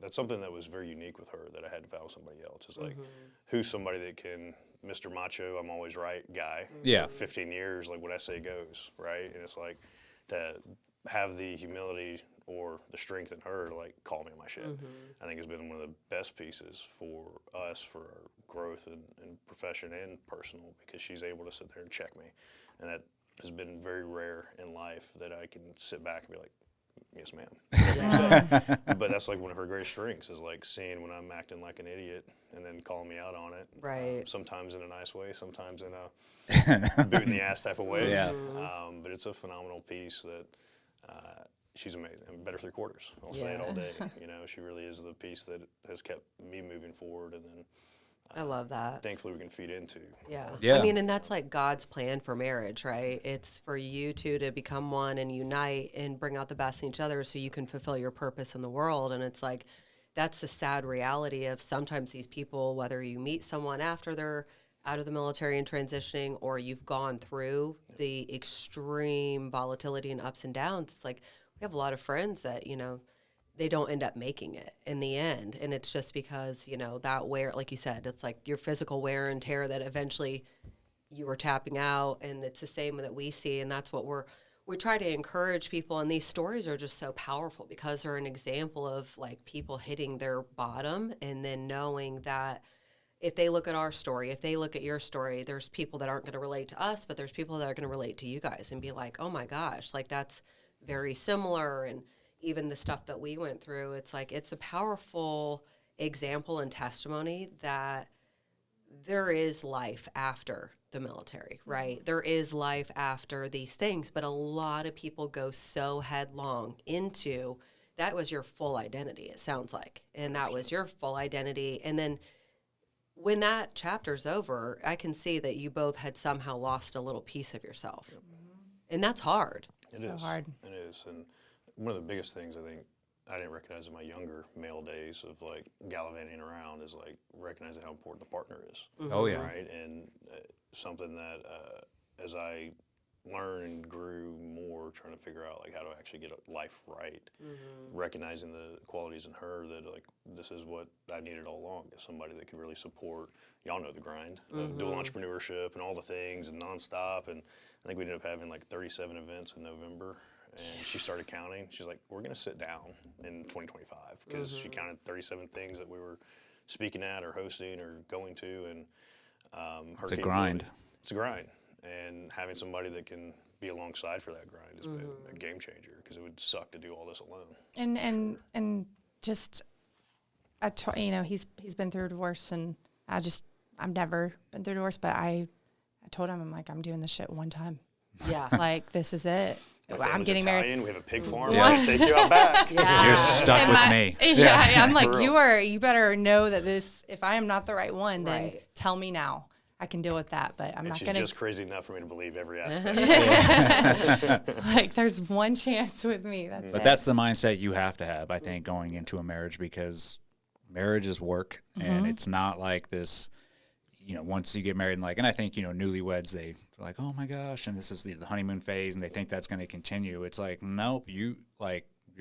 that's something that was very unique with her, that I had to found somebody else. It's like, who's somebody that can, Mr. Macho, I'm always right guy. Yeah. 15 years, like, what I say goes, right? And it's like, to have the humility or the strength in her to, like, call me on my shit, I think has been one of the best pieces for us, for our growth in profession and personal, because she's able to sit there and check me. And that has been very rare in life, that I can sit back and be like, yes, ma'am. But that's, like, one of her greatest strengths, is, like, seeing when I'm acting like an idiot and then calling me out on it. Right. Sometimes in a nice way, sometimes in a boot in the ass type of way. Yeah. But it's a phenomenal piece that she's amazing. Better three quarters. I'll say it all day. She really is the piece that has kept me moving forward, and then I love that. thankfully we can feed into. Yeah. Yeah. I mean, and that's like God's plan for marriage, right? It's for you two to become one and unite and bring out the best in each other so you can fulfill your purpose in the world. And it's like, that's the sad reality of sometimes these people, whether you meet someone after they're out of the military and transitioning, or you've gone through the extreme volatility and ups and downs. It's like, we have a lot of friends that, they don't end up making it in the end. And it's just because, that wear, like you said, it's like your physical wear and tear that eventually you were tapping out, and it's the same that we see, and that's what we try to encourage people. And these stories are just so powerful because they're an example of like people hitting their bottom and then knowing that if they look at our story, if they look at your story, there's people that aren't going to relate to us, but there's people that are going to relate to you guys and be like, oh my gosh, like that's very similar. And even the stuff that we went through, it's like, it's a powerful example and testimony that there is life after the military, right? There is life after these things, but a lot of people go so headlong into that was your full identity, it sounds like. And that was your full identity. And then when that chapter's over, I can see that you both had somehow lost a little piece of yourself. Yep. And that's hard. It is. Hard. It is. And one of the biggest things I think I didn't recognize in my younger male days of like gallivanting around is like recognizing how important the partner is. Mm-hmm. Oh, yeah. Right. And something that as I learned and grew more trying to figure out like how to actually get life right, recognizing the qualities in her that like this is what I needed all along, is somebody that could really support, y'all know the grind, dual entrepreneurship and all the things and nonstop. And I think we ended up having like 37 events in November. And she started counting. She's like, we're going to sit down in 2025 because she counted 37 things that we were speaking at or hosting or going to. And it's a grind. It's a grind. And having somebody that can be alongside for that grind has been a game changer because it would suck to do all this alone. And just, you know, he's been through a divorce, and I've never been through a divorce, but I told him, I'm like, I'm doing this shit one time. Yeah. Like, this is it. I'm getting married. We have a pig farm. We're going to take you out back. You're stuck with me. Yeah, I'm like, you better know that this, if I am not the right one, then tell me now. I can deal with that, but I'm not going to. She's just crazy enough for me to believe every aspect. Like, there's one chance with me. That's the mindset you have to have, I think, going into a marriage, because marriage is work, and it's not like this. You know, once you get married, and I think, you know, newlyweds, they're like, oh my gosh, and this is the honeymoon phase, and they think that's going to continue. It's like, nope, you're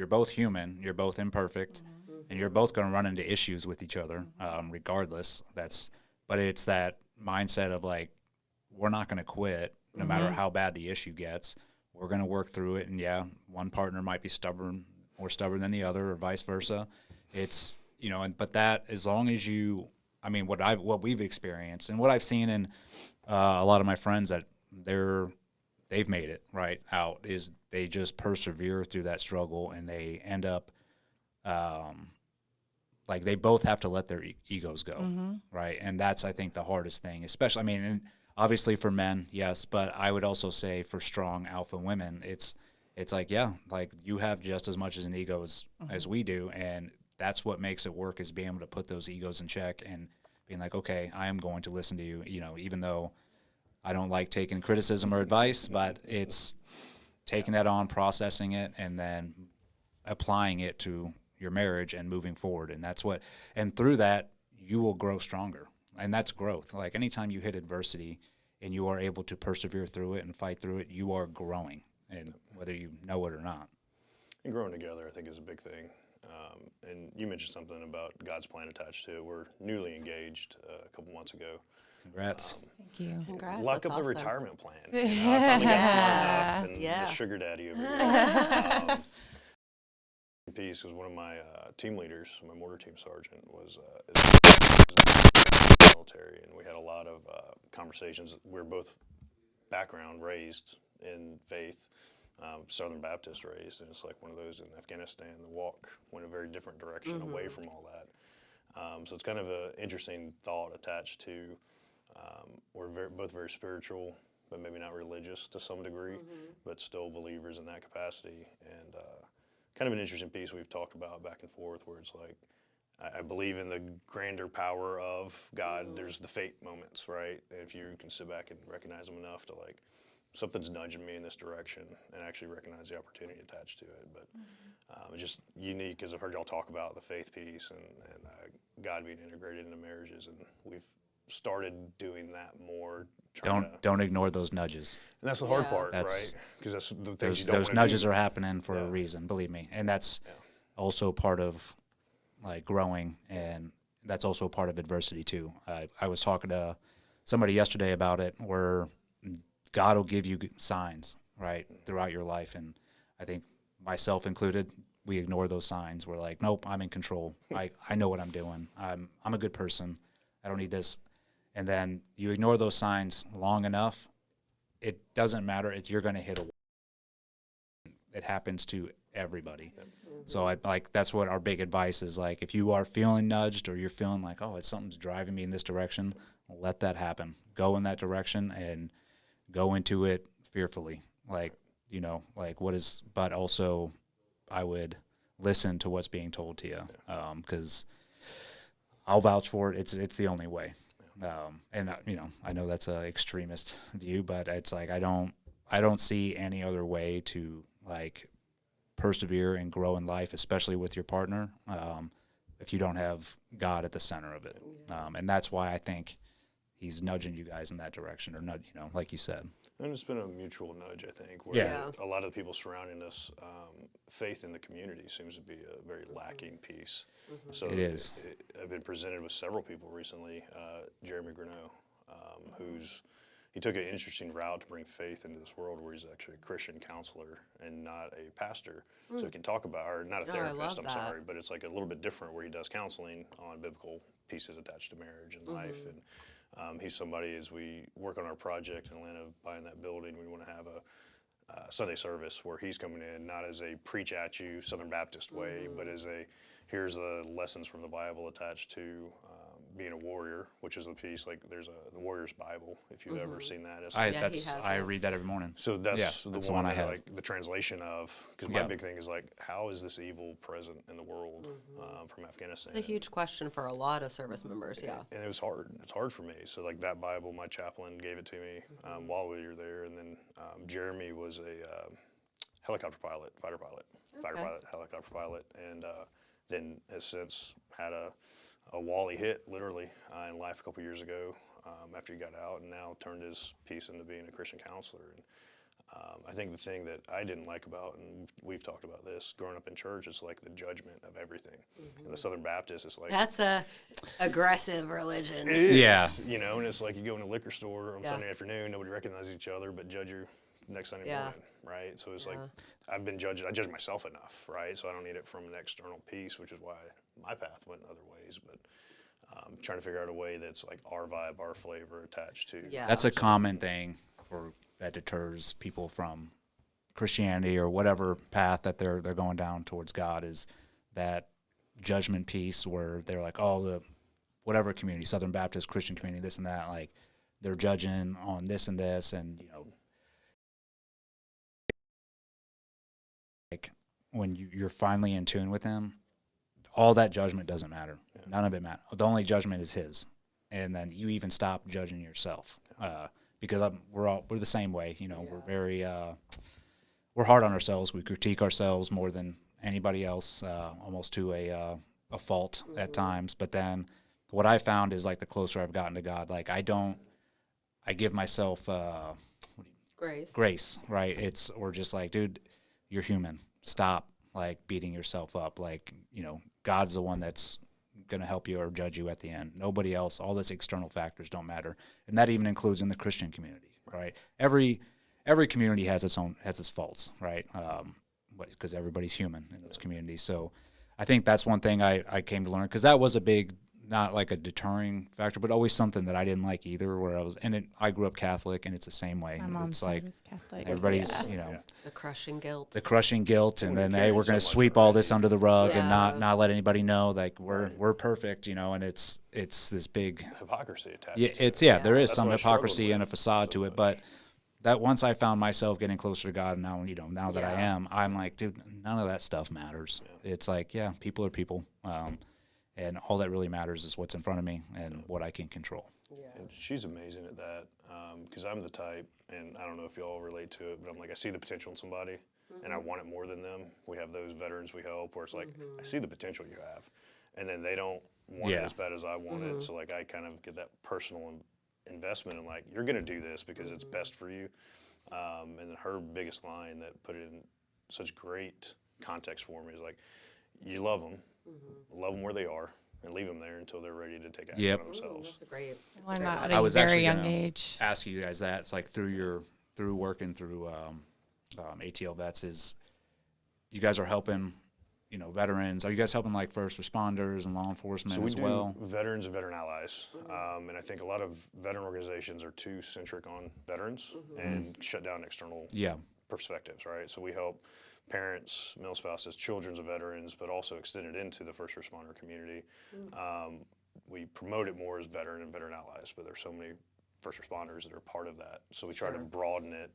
both human, you're both imperfect, and you're both going to run into issues with each other, regardless. But it's that mindset of like, we're not going to quit no matter how bad the issue gets. We're going to work through it, and one partner might be more stubborn than the other, or vice versa. It's, you know, but that, as long as you. I mean, what we've experienced and what I've seen in a lot of my friends that they've made it right out is they just persevere through that struggle, and they end up like they both have to let their egos go, right? And that's, I think, the hardest thing, especially, I mean, and obviously for men, yes, but I would also say for strong alpha women, it's like, like you have just as much as an ego as we do, and that's what makes it work, is being able to put those egos in check and being like, okay, I am going to listen to you, you know, even though I don't like taking criticism or advice, but it's taking that on, processing it, and then applying it to your marriage and moving forward. And through that, you will grow stronger. And that's growth. Like, anytime you hit adversity and you are able to persevere through it and fight through it, you are growing, and whether you know it or not. And growing together, I think, is a big thing. And you mentioned something about God's plan attached to it. We're newly engaged a couple months ago. Congrats. Thank you. Congrats. Luck of awesome. the retirement plan. You know, I finally got smart enough, and the sugar daddy over here. Piece was one of my team leaders, my mortar team sergeant, was military, and we had a lot of conversations. We're both background raised in faith. Southern Baptist raised, and it's like one of those in Afghanistan. The walk went a very different direction away from all that. So it's kind of an interesting thought attached to we're both very spiritual, but maybe not religious to some degree, but still believers in that capacity. And kind of an interesting piece we've talked about back and forth, where it's like, I believe in the grander power of God. There's the fate moments, right? And if you can sit back and recognize them enough to like, something's nudging me in this direction, and actually recognize the opportunity attached to it. But it's just unique, because I've heard y'all talk about the faith piece and God being integrated into marriages, and we've started doing that more. Don't ignore those nudges. And that's the hard part, right? Because that's the things those nudges are happening for a reason, believe me. And that's also part of like growing, and that's also part of adversity too. I was talking to somebody yesterday about it, where God will give you signs, right, throughout your life. And I think myself included, we ignore those signs. We're like, nope, I'm in control. I know what I'm doing. I'm a good person. I don't need this. And then you ignore those signs long enough, it doesn't matter. You're going to hit a wall. It happens to everybody. So that's what our big advice is. Like, if you are feeling nudged or you're feeling like, oh, something's driving me in this direction, let that happen. Go in that direction and go into it fearfully. Like, but also I would listen to what's being told to you, because I'll vouch for it. It's the only way. And I know that's an extremist view, but it's like I don't see any other way to like persevere and grow in life, especially with your partner, if you don't have God at the center of it. And that's why I think he's nudging you guys in that direction, or not, like you said. And it's been a mutual nudge, I think, where Yeah. a lot of the people surrounding us, faith in the community seems to be a very lacking piece. So It is. I've been presented with several people recently. Jeremy Greneau, he took an interesting route to bring faith into this world, where he's actually a Christian counselor and not a pastor. So he can talk about, or not a therapist, I'm sorry, but it's like a little bit different, where he does counseling on biblical pieces attached to marriage and life. And he's somebody, as we work on our project in Atlanta, buying that building, we want to have a Sunday service where he's coming in not as a preach at you Southern Baptist way, but as here's the lessons from the Bible attached to being a warrior, which is the piece, like there's the Warrior's Bible, if you've ever seen that. I read that every morning. So that's the one I I have. like the translation of, because my big thing is like, how is this evil present in the world from Afghanistan? It's a huge question for a lot of service members, And it was hard. It's hard for me. So like that Bible, my chaplain gave it to me while we were there. And then Jeremy was a helicopter pilot, fighter pilot, helicopter pilot. And then has since had a wall he hit literally in life a couple years ago after he got out, and now turned his piece into being a Christian counselor. And I think the thing that I didn't like about, and we've talked about this, growing up in church, is like the judgment of everything. And the Southern Baptist is like... That's a aggressive religion. It is, Yeah. And it's like you go in a liquor store on Sunday afternoon, nobody recognizes each other, but judge you next Sunday morning, right? So it's like, I've been judged, I judge myself enough, right? So I don't need it from an external piece, which is why my path went other ways, but trying to figure out a way that's like our vibe, our flavor attached to. Yeah. That's a common thing that deters people from Christianity or whatever path that they're going down towards God, is that judgment piece where they're like, oh, the whatever community, Southern Baptist, Christian community, this and that, like they're judging on this and this, and like when you're finally in tune with him, all that judgment doesn't matter. None of it matters. The only judgment is his, and then you even stop judging yourself, because we're the same way. We're very we're hard on ourselves. We critique ourselves more than anybody else, almost to a fault at times. But then what I found is, like, the closer I've gotten to God, like I give myself grace, right? We're just like, dude, you're human. Stop like beating yourself up. Like, God's the one that's going to help you or judge you at the end. Nobody else. All these external factors don't matter, and that even includes in the Christian community, right? Every community has its faults, right? Because everybody's human in those communities. So I think that's one thing I came to learn, because that was a big, not like a deterring factor, but always something that I didn't like either. I grew up Catholic, and it's the same way. My mom's it's like side was Catholic. everybody's, The crushing guilt. and then, you hey, carry we're so going much to sweep all this already. under the rug and Yeah. not let anybody know, like we're perfect, and it's this big, Hypocrisy attached. yeah, to it. there is That's some what I struggled hypocrisy and a with facade so to it, much. but that once I found myself getting closer to God, now that I Yeah. am, I'm like, dude, none of that stuff matters. It's like, yeah, people are people, and all that really matters is what's in front of me and what I can control. And she's amazing at that, because I'm the type, and I don't know if y'all relate to it, but I'm like, I see the potential in somebody, and I want it more than them. We have those veterans we help where it's like, I see the potential you have, and then they don't want it Yeah. as bad as I want it. So like I kind of get that personal investment in, like, you're going to do this because it's best for you. And then her biggest line that put it in such great context for me is like, you love them where they are, and leave them there until they're ready to take action Yep. on themselves. That's a great. I learned great that model. at I a was very actually young gonna age. ask you guys that. It's like through working through ATL Vets is you guys are helping, veterans. Are you guys helping like first responders and law enforcement So we as do well? veterans and veteran allies, and I think a lot of veteran organizations are too centric on veterans and shut down external Yeah. perspectives, right? So we help parents, male spouses, children of veterans, but also extend it into the first responder community. We promote it more as veteran and veteran allies, but there's so many first responders that are part of that. So we try to broaden it,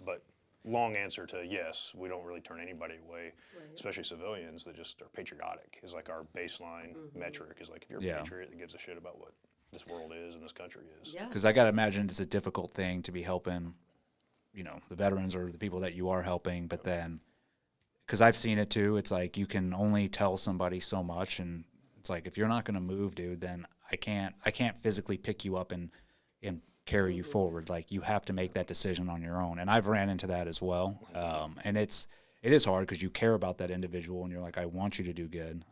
but long answer to yes, we don't really turn anybody away, especially civilians that just are patriotic is like our baseline metric is like if you're a patriot that gives a shit about what this world is and this country is. Yeah. Because I got to imagine it's a difficult thing to be helping, the veterans or the people that you are helping, but then, because I've seen it too, it's like you can only tell somebody so much, and it's like if you're not going to move, dude, then I can't physically pick you up and carry you forward. Like you have to make that decision on your own, and I've ran into that as well. And it is hard because you care about that individual, and you're like, I want you to do good.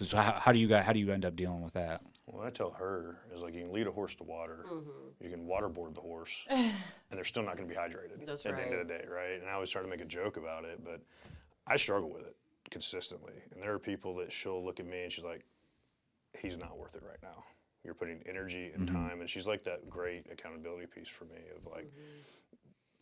So how do you end up dealing with that? What I tell her is like you can lead a horse to water, you can waterboard the horse, and they're still not going to be hydrated That's at the end of right. the day, right? And I always try to make a joke about it, but I struggle with it consistently. And there are people that she'll look at me and she's like, he's not worth it right now. You're putting energy and time, and she's like that great accountability piece for me of like,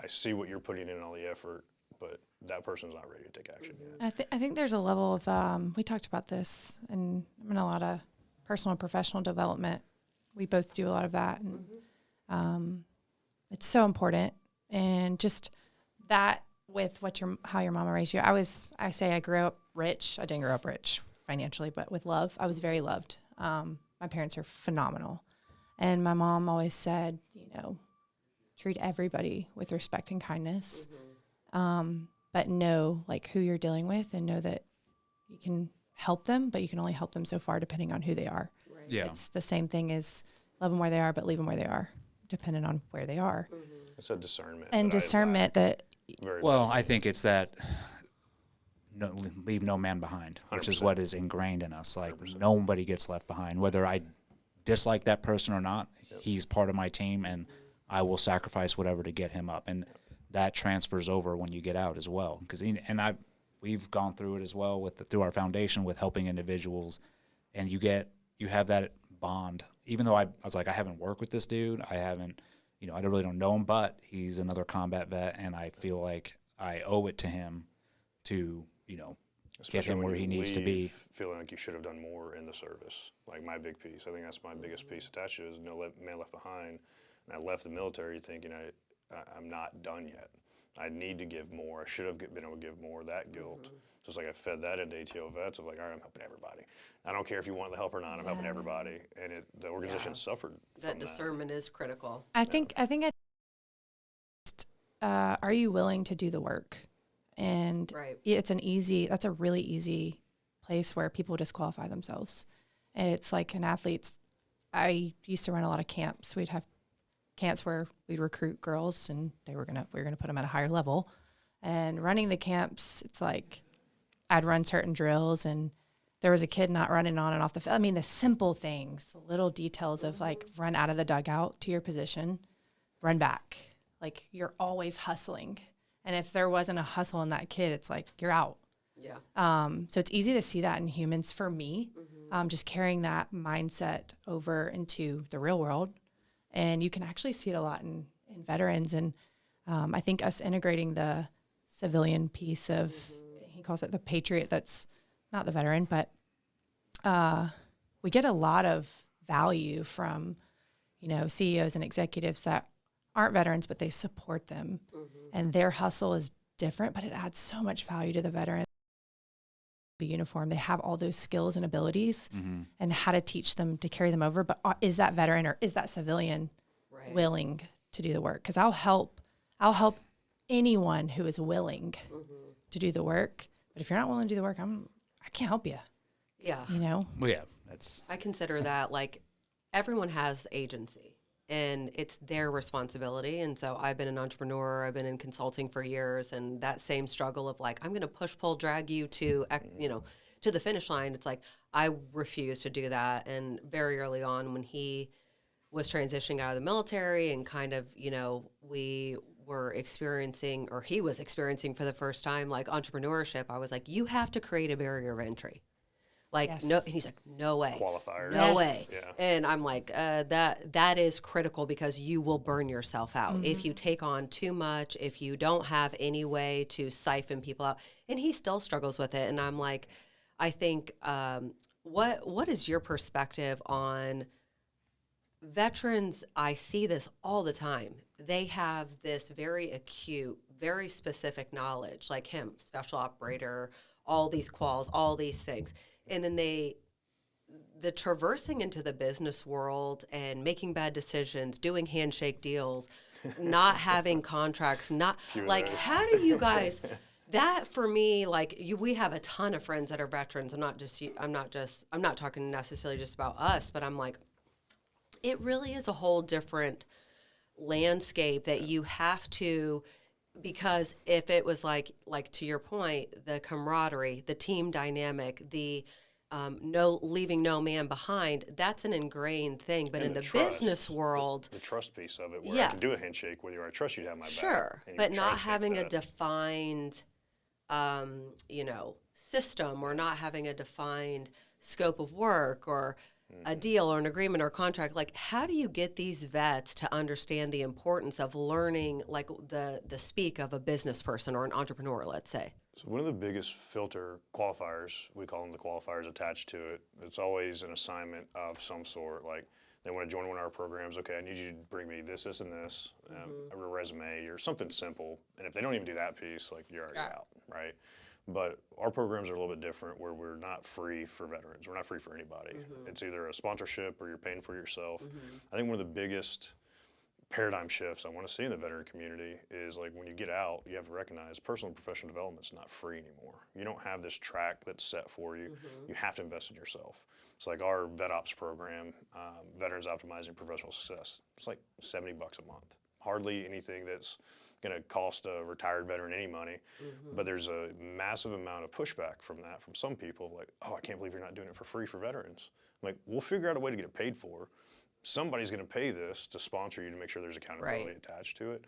I see what you're putting in all the effort, but that person's not ready to take action yet. I think there's a level of, we talked about this, and I'm in a lot of personal and professional development. We both do a lot of that, and it's so important. And just that with how your mama raised you. I say I grew up rich. I didn't grow up rich financially, but with love. I was very loved. My parents are phenomenal. And my mom always said, treat everybody with respect and kindness. But know like who you're dealing with and know that you can help them, but you can only help them so far depending on who they are. Right. Yeah. It's the same thing as love them where they are, but leave them where they are, depending on where they are. It's a discernment. And that I discernment that, lack very Well, badly. I think it's that leave no man behind, which is 100%. what is ingrained in us. Like 100%. nobody gets left behind, whether I dislike that person or not. He's part of my team, and I will sacrifice whatever to get him up. And that transfers over when you get out as well. Because we've gone through it as well through our foundation with helping individuals, and you have that bond. Even though I was like, I haven't worked with this dude, I haven't, I really don't know him, but he's another combat vet, and I feel like I owe it to him to get Especially him when where you he needs to be. leave feeling like you should have done more in the service. Like my big piece, I think that's my biggest piece attached to it is no man left behind. And I left the military thinking I'm not done yet. I need to give more. I should have been able to give more. That guilt, just like I fed that into ATL Vets of like, all right, I'm helping everybody. I don't care if you want the help or not. I'm helping everybody, and the organization suffered That from discernment is critical. I think are you willing to do the work? And Right. that's a really easy place where people disqualify themselves. It's like an athlete's, I used to run a lot of camps. We'd have camps where we'd recruit girls and we were gonna put them at a higher level. And running the camps, it's like I'd run certain drills and there was a kid not running on and off the field. I mean, the simple things, the little details of like run out of the dugout to your position, run back. Like you're always hustling. And if there wasn't a hustle in that kid, it's like you're out. Yeah. So it's easy to see that in humans for me, just carrying that mindset over into the real world. And you can actually see it a lot in veterans. And I think us integrating the civilian piece of, he calls it the patriot, that's not the veteran, but we get a lot of value from, CEOs and executives that aren't veterans, but they support them. And their hustle is different, but it adds so much value to the veteran. The uniform, they have all those skills and abilities and how to teach them to carry them over. But is that veteran or is that civilian Right. willing to do the work? Because I'll help anyone who is willing to do the work. But if you're not willing to do the work, I can't help you. Yeah. Well, yeah, that's I consider that like everyone has agency and it's their responsibility. And so I've been an entrepreneur, I've been in consulting for years, and that same struggle of like, I'm going to push, pull, drag you to, to the finish line. It's like, I refuse to do that. And very early on when he was transitioning out of the military and kind of, we were experiencing, or he was experiencing for the first time, like entrepreneurship, I was like, you have to create a barrier of entry. Like, Yes. no, and he's like, no way. Qualifiers. No Yes. way. Yeah. And I'm like, that is critical because you will burn yourself out if you take on too much, if you don't have any way to siphon people out. And he still struggles with it. And I'm like, I think, what is your perspective on veterans? I see this all the time. They have this very acute, very specific knowledge, like him, special operator, all these quals, all these things. And then the traversing into the business world and making bad decisions, doing handshake deals, not having contracts, like, how do you guys, that for me, like we have a ton of friends that are veterans. I'm not talking necessarily just about us, but I'm like, it really is a whole different landscape that you have to, because if it was like to your point, the camaraderie, the team dynamic, the leaving no man behind, that's an ingrained thing. But in the business world, the trust piece of it, where I can do a handshake with you, or I trust you to have my back. Sure, but not having a defined, system, or not having a defined scope of work, or a deal or an agreement or contract. Like, how do you get these vets to understand the importance of learning, like the speak of a business person or an entrepreneur, let's say? So one of the biggest filter qualifiers, we call them the qualifiers attached to it, it's always an assignment of some sort. Like, they want to join one of our programs. Okay, I need you to bring me this, this, and this, a resume or something simple. And if they don't even do that piece, like, you're already out, right? But our programs are a little bit different, where we're not free for veterans. We're not free for anybody. It's either a sponsorship or you're paying for yourself. I think one of the biggest paradigm shifts I want to see in the veteran community is, like, when you get out, you have to recognize personal and professional development is not free anymore. You don't have this track that's set for you. You have to invest in yourself. It's like our Vet Ops program, Veterans Optimizing Professional Success. It's like $70 a month. Hardly anything that's going to cost a retired veteran any money, but there's a massive amount of pushback from that, from some people, like, oh, I can't believe you're not doing it for free for veterans. I'm like, we'll figure out a way to get it paid for. Somebody's going to pay this to sponsor you, to make sure there's accountability attached to it.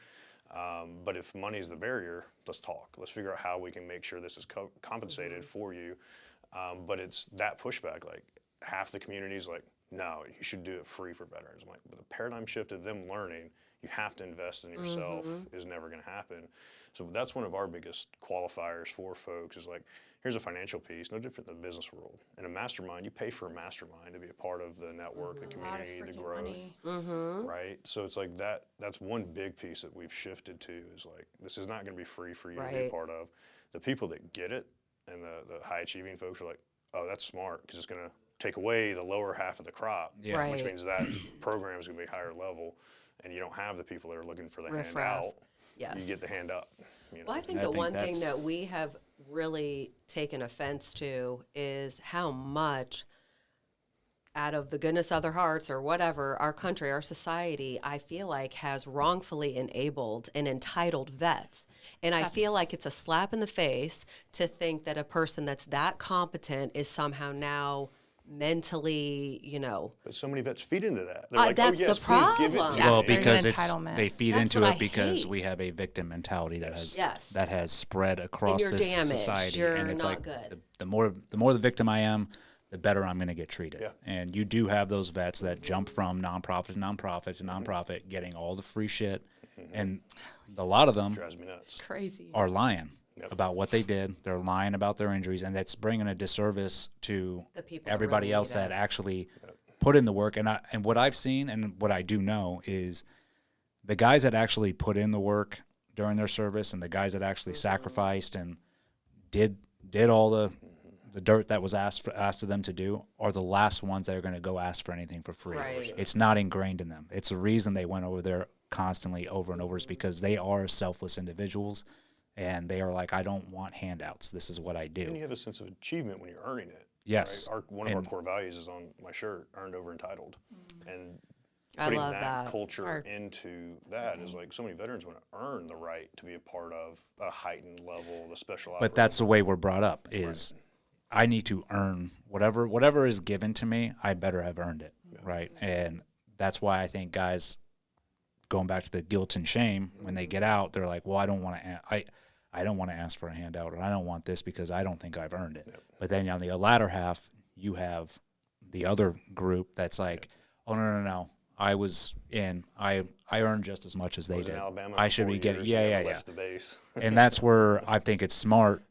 But if money is the barrier, let's talk. Let's figure out how we can make sure this is compensated for you. But it's that pushback, like, half the community is like, no, you should do it free for veterans. I'm like, but the paradigm shift of them learning, you have to invest in yourself, is never going to happen. So that's one of our biggest qualifiers for folks, is like, here's a financial piece, no different than the business world. In a mastermind, you pay for a mastermind to be a part of the network, the community, the growth, right? So it's like that's one big piece that we've shifted to, is like, this is not going to be free for you to be a part of. The people that get it, and the high achieving folks, are like, oh, that's smart, because it's going to take away the lower half of the crop, which means that program is going to be higher level, and you don't have the people that are looking for the handout. Yes. You get the hand up. Well, I think the one thing that we have really taken offense to is how much, out of the goodness of their hearts or whatever, our country, our society, I feel like, has wrongfully enabled and entitled vets. And I feel like it's a slap in the face to think that a person that's that competent is somehow now mentally, But so many vets feed into that. They're like, that's oh, yes, the please give it problem. to Well, me. because entitlement. they feed That's into what it I because hate. we have a victim mentality that has Yes. that has spread across you're this damaged. society, You're and it's not like good. the more the victim I am, the better I'm going to get treated. Yeah. And you do have those vets that jump from nonprofit to nonprofit to nonprofit, getting all the free shit, and a lot of them Drives me nuts. Crazy. are lying about what they did. They're lying about their injuries, and that's bringing a disservice to The people that everybody really else need that it. actually put in the work. And what I've seen and what I do know is the guys that actually put in the work during their service, and the guys that actually sacrificed and did all the dirt that was asked of them to do, are the last ones that are going to go ask for anything for free. Right. It's not ingrained in them. It's the reason they went over there constantly over and over, is because they are selfless individuals, and they are like, I don't want handouts. This is what I And do. you have a sense of achievement when you're earning it. Yes. Right? One of our core values is on my shirt, earned over entitled. And I putting love that that. culture into that is like, so many veterans want to earn the right to be a part of a heightened level, the special But that's the way we're brought up, is I need to earn whatever is given to me. I better have earned it, right? And that's why I think guys, going back to the guilt and shame, when they get out, they're like, well, I don't want to ask for a handout, or I don't want this because I don't think I've earned it. But then on the latter half, you have the other group that's like, oh, no. I was in. I earned just as much as they did. I should be getting. Yeah. The base. And that's where I think it's smart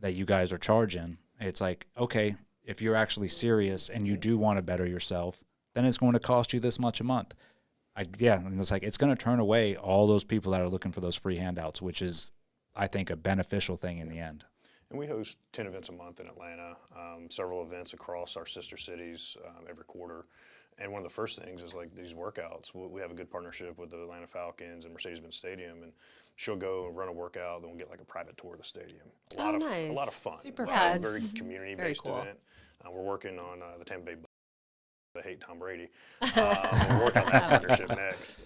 that you guys are charging. It's like, okay, if you're actually serious and you do want to better yourself, then it's going to cost you this much a month. And it's like, it's going to turn away all those people that are looking for those free handouts, which is, I think, a beneficial thing in the end. And we host 10 events a month in Atlanta, several events across our sister cities every quarter. And one of the first things is like these workouts. We have a good partnership with the Atlanta Falcons and Mercedes-Benz Stadium, and she'll go and run a workout, then we'll get like a private tour of the stadium. Nice. A lot of fun. Super right? fun. Very community-based Very cool. event. We're working on the Tampa Bay Bucks. I hate Tom Brady. We'll work on that partnership next.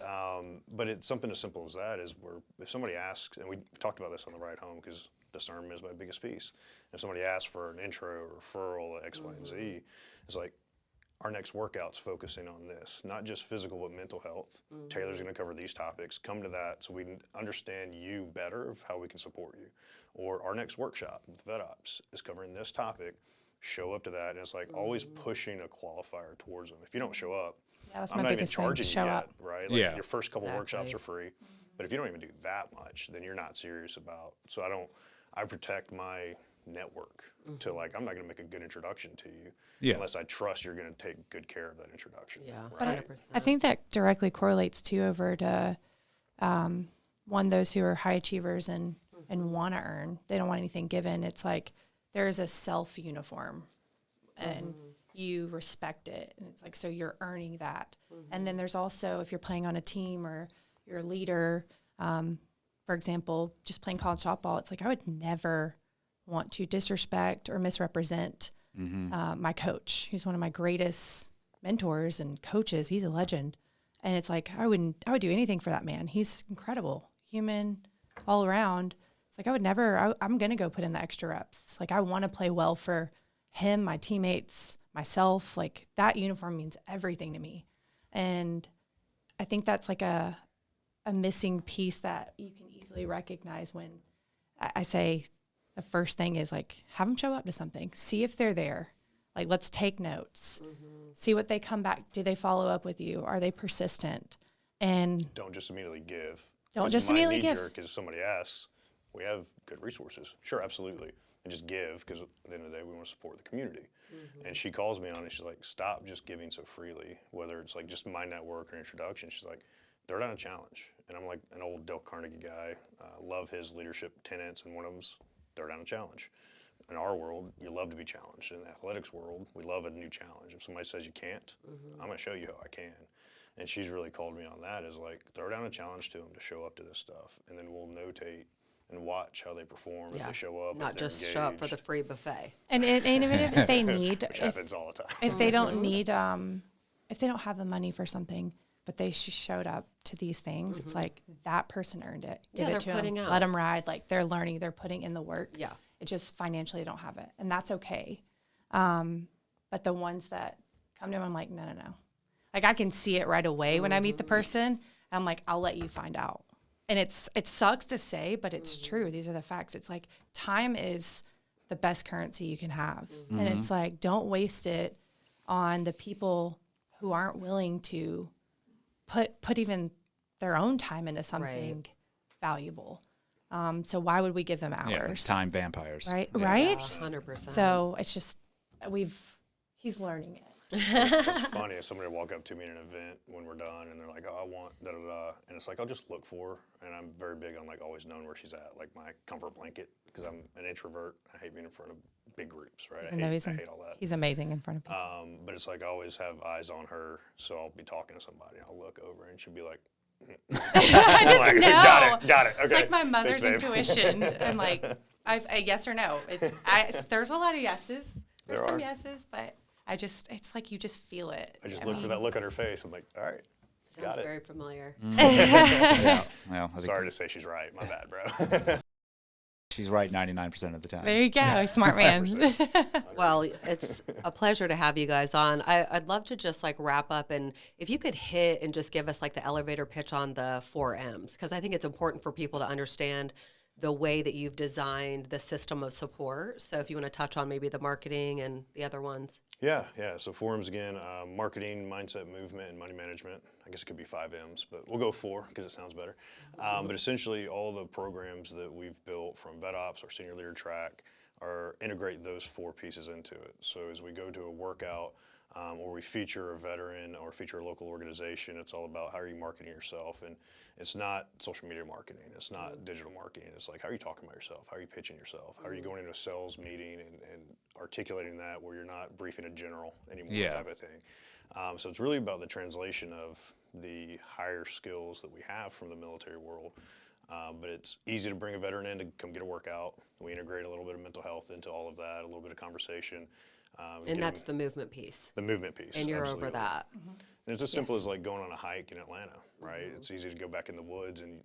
But it's something as simple as that is where if somebody asks, and we talked about this on the ride home because discernment is my biggest piece. If somebody asks for an intro or referral, X, Y, and Z, it's like, our next workout's focusing on this, not just physical, but mental health. Taylor's gonna cover these topics. Come to that so we can understand you better of how we can support you. Or our next workshop with Vet Ops is covering this topic. Show up to that, and it's like always pushing a qualifier towards them. If you don't show up, That's I'm my not even biggest thing. charging you Show yet, up. right? Like your first couple workshops are free, but if you don't even do that much, then you're not serious about. So I protect my network to like, I'm not going to make a good introduction to you unless I trust you're going to take good care of that introduction. Yeah, right? 100%. I think that directly correlates too over to those who are high achievers and want to earn. They don't want anything given. It's like there's a self uniform and you respect it. And it's like, so you're earning that. And then there's also, if you're playing on a team or you're a leader, for example, just playing college softball, it's like I would never want to disrespect or misrepresent my coach. He's one of my greatest mentors and coaches. He's a legend. And it's like, I would do anything for that man. He's incredible, human all around. It's like, I'm going to go put in the extra reps. Like I want to play well for him, my teammates, myself. Like that uniform means everything to me. And I think that's like a missing piece that you can easily recognize when I say, the first thing is like, have them show up to something. See if they're there. Like, let's take notes. See what they come back. Do they follow up with you? Are they persistent? And don't just immediately give. Don't just immediately give. Because if somebody asks, we have good resources. Sure, absolutely. And just give, because at the end of the day, we want to support the community. And she calls me on it. She's like, stop just giving so freely, whether it's like just my network or introduction. She's like, throw down a challenge. And I'm like an old Dale Carnegie guy. Love his leadership tenets, and one of them's throw down a challenge. In our world, you love to be challenged. In the athletics world, we love a new challenge. If somebody says you can't, I'm going to show you how I can. And she's really called me on that, is like, throw down a challenge to them to show up to this stuff. And then we'll notate and watch how they perform if they show up. Not just show up for the free buffet. And even if they need, which happens all the time. if they don't need, if they don't have the money for something, but they showed up to these things, it's like that person earned it. Give it to them. Let them ride. Like they're learning. They're putting in the work. Yeah. It's just financially they don't have it, and that's okay. But the ones that come to them, I'm like, no. Like I can see it right away when I meet the person. And I'm like, I'll let you find out. And it sucks to say, but it's true. These are the facts. It's like time is the best currency you can have, and it's like don't waste it on the people who aren't willing to put even their own time into something valuable. So why would we give them hours? Time vampires. Right? Yeah, Right? 100%. So it's just, he's learning it. It's funny if somebody walk up to me in an event when we're done and they're like, oh, I want da-da-da. And it's like, I'll just look for her. And I'm very big on like always knowing where she's at, like my comfort blanket, because I'm an introvert. I hate being in front of big groups, right? I hate all that. He's amazing in front of people. But it's like I always have eyes on her. So I'll be talking to somebody. I'll look over and she'll be like, I just like, know. Got it. Okay. It's like my mother's Thanks, babe. intuition. I'm like, I yes or no. There's a lot of yeses. There's some yeses, but it's like you just feel it. I just look for that look on her face. I'm like, all right, got Sounds it. very familiar. Yeah. Well, Sorry to say she's right. My bad, bro. she's right 99% of the time. There you go, smart man. Well, it's a pleasure to have you guys on. I'd love to just like wrap up, and if you could hit and just give us like the elevator pitch on the 4Ms, because I think it's important for people to understand the way that you've designed the system of support. So if you want to touch on maybe the marketing and the other ones. Yeah. So 4M's again, marketing, mindset, movement, and money management. I guess it could be 5M's, but we'll go 4 because it sounds better. But essentially all the programs that we've built from Vet Ops or Senior Leader Track integrate those 4 pieces into it. So as we go to a workout or we feature a veteran or feature a local organization, it's all about how are you marketing yourself. And it's not social media marketing. It's not digital marketing. It's like, how are you talking about yourself? How are you pitching yourself? How are you going into a sales meeting and articulating that where you're not briefing a general anymore type of thing. So it's really about the translation of the higher skills that we have from the military world. But it's easy to bring a veteran in to come get a workout. We integrate a little bit of mental health into all of that, a little bit of conversation. And that's the movement piece. The movement piece. And you're absolutely. over that. And it's as simple as like going on a hike in Atlanta, right? It's easy to go back in the woods and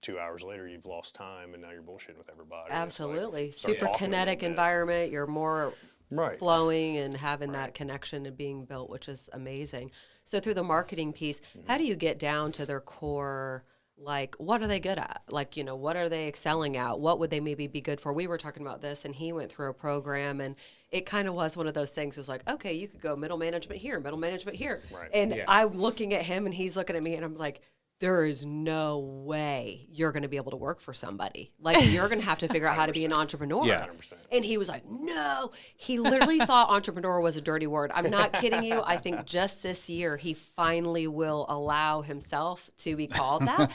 2 hours later you've lost time and now you're bullshitting with everybody. Absolutely. Like, start Super talking a kinetic little bit. environment. You're more Right. flowing and having that connection and being built, which is amazing. So through the marketing piece, how do you get down to their core? Like, what are they good at? Like, you know, what are they excelling at? What would they maybe be good for? We were talking about this, and he went through a program, and it kind of was one of those things. It was like, okay, you could go middle management here, middle management here. Right. And I'm looking at him, and he's looking at me, and I'm like, there is no way you're going to be able to work for somebody. Like, you're going to have to figure out how to be an entrepreneur. Yeah. 100%. And he was like, no. He literally thought entrepreneur was a dirty word. I'm not kidding you. I think just this year, he finally will allow himself to be called that.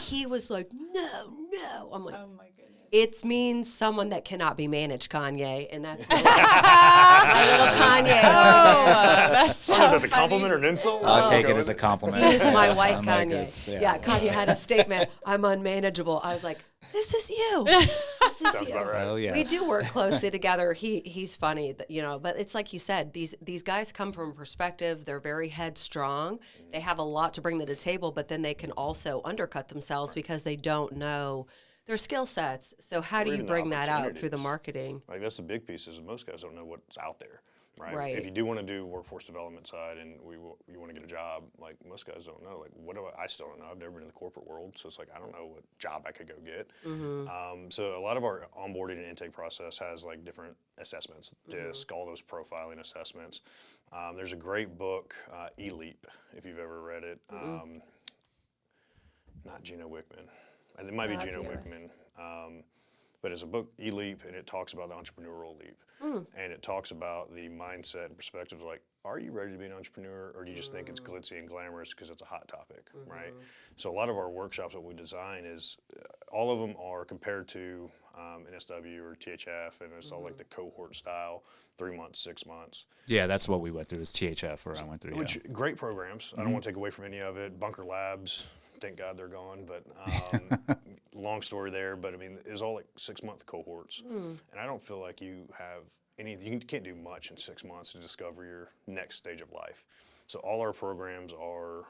He was like, no. I'm like, Oh my goodness. it means someone that cannot be managed, Kanye. And that's my little Kanye. That's so As a funny. compliment or an insult? I'll I'll take go it with as a compliment. He is my white I'm like, Kanye. it's- Yeah, Kanye had a statement, I'm unmanageable. I was like, this is you. This is Sounds you. about right. Oh, yes. We do work closely together. He's funny, you know, but it's like you said, these guys come from a perspective, they're very headstrong. They have a lot to bring to the table, but then they can also undercut themselves because they don't know their skill sets. So how do Or you even the bring that out through the opportunities. marketing? Like that's the big piece is most guys don't know what's out there, right? Right. If you do want to do workforce development side and you want to get a job, like most guys don't know. Like what do I still don't know. I've never been in the corporate world, so it's like I don't know what job I could go get. So a lot of our onboarding and intake process has like different assessments, DISC, all those profiling assessments. There's a great book, E-Leap, if you've ever read it. Not Gino Wickman. It might be No, that's Gino yours. Wickman. But it's a book, E-Leap, and it talks about the entrepreneurial leap. And it talks about the mindset and perspectives like, are you ready to be an entrepreneur or do you just think it's glitzy and glamorous because it's a hot topic, right? So a lot of our workshops that we design is, all of them are compared to NSW or THF, and it's all like the cohort style, 3 months, 6 months. Yeah, that's what we went through. Is THF where I went through. Which great programs. I don't want to take away from any of it. Bunker Labs, thank God they're gone. But long story there. But I mean, it was all like 6-month cohorts, and I don't feel like you have any. You can't do much in 6 months to discover your next stage of life. So all our programs are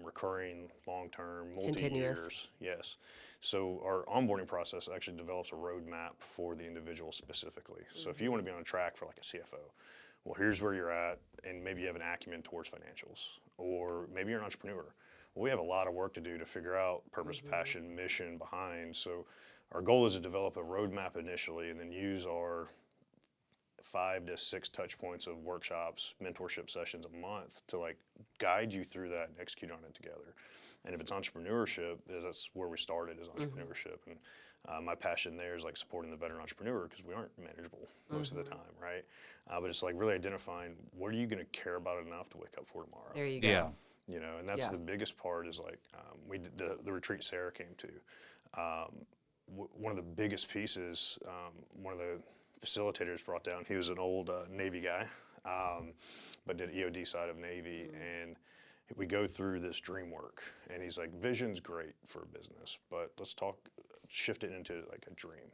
recurring, long-term, Continuous. multi-years. Yes. So our onboarding process actually develops a roadmap for the individual specifically. So if you want to be on a track for like a CFO, well, here's where you're at, and maybe you have an acumen towards financials, or maybe you're an entrepreneur. Well, we have a lot of work to do to figure out purpose, passion, mission behind. So our goal is to develop a roadmap initially, and then use our 5 to 6 touch points of workshops, mentorship sessions a month to like guide you through that and execute on it together. And if it's entrepreneurship, that's where we started, is entrepreneurship. And my passion there is like supporting the veteran entrepreneur because we aren't manageable most of the time, right? But it's like really identifying what are you going to care about enough to wake up for tomorrow. There you go. Yeah. You know, and that's the biggest part is like we did the retreat Sarah came to. One of the biggest pieces, one of the facilitators brought down, he was an old Navy guy, but did EOD side of Navy, and we go through this dream work, and he's like, vision's great for a business, but let's shift it into like a dream.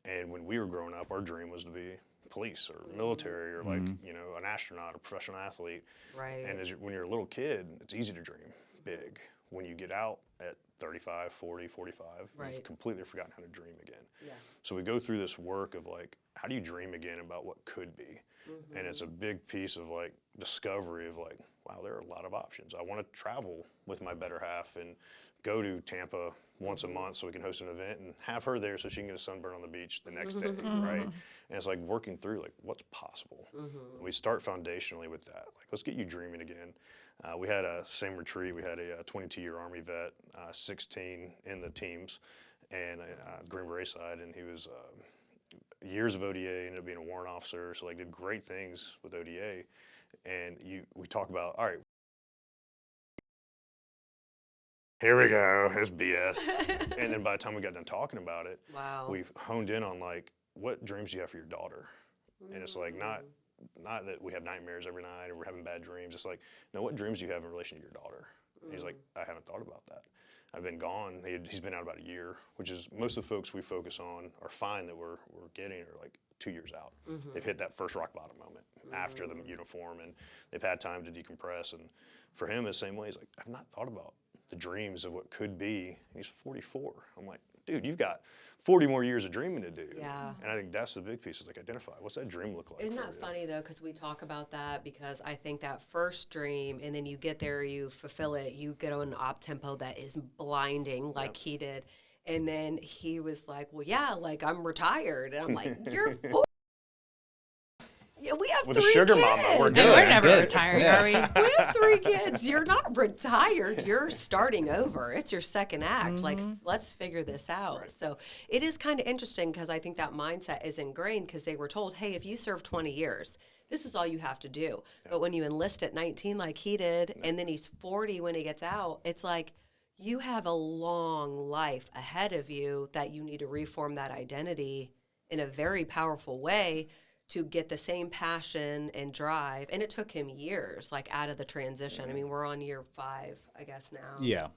And when we were growing up, our dream was to be police or military or like, you know, an astronaut or professional athlete. Right. And when you're a little kid, it's easy to dream big. when you get out at 35, 40, 45, Right. you've completely forgotten how to dream again. Yeah. So we go through this work of like, how do you dream again about what could be? And it's a big piece of like discovery of like, wow, there are a lot of options. I want to travel with my better half and go to Tampa once a month so we can host an event and have her there so she can get a sunburn on the beach the next day, right? And it's like working through like what's possible. We start foundationally with that. Like, let's get you dreaming again. We had a same retreat. We had a 22-year Army vet, 16 in the teams, and Green Beret side, and he was years of ODA, ended up being a warrant officer, so like did great things with ODA. And we talk about, all right, here we go, it's BS. And then by the time we got done talking about it, Wow. we've honed in on like, what dreams do you have for your daughter? And it's like, not that we have nightmares every night or we're having bad dreams. It's like, no, what dreams do you have in relation to your daughter? And he's like, I haven't thought about that. I've been gone. He's been out about a year, which is most of the folks we focus on are fine that we're getting are like 2 years out. They've hit that first rock bottom moment after the uniform, and they've had time to decompress. And for him, the same way, he's like, I've not thought about the dreams of what could be. And he's 44. I'm like, dude, you've got 40 more years of dreaming to do. Yeah. And I think that's the big piece is like identify, what's that dream look like? Isn't for that you? funny though? Because we talk about that because I think that first dream, and then you get there, you fulfill it, you get on an op tempo that is blinding, like he did, and then he was like, "Well, yeah, like I'm retired," and I'm like, "You're 40. Yeah, we have With a 3 sugar kids. mama, we're And good. we're never Good. retiring, Yeah. are we? We have 3 kids. You're not retired. You're starting over. It's your second act. Like, let's figure this out. Right. So it is kind of interesting because I think that mindset is ingrained because they were told, hey, if you serve 20 years, this is all you have to do. But when you enlist at 19 like he did, and then he's 40 when he gets out, it's like you have a long life ahead of you that you need to reform that identity in a very powerful way to get the same passion and drive. And it took him years, like out of the transition. I mean, we're on year 5, I guess now. Yeah.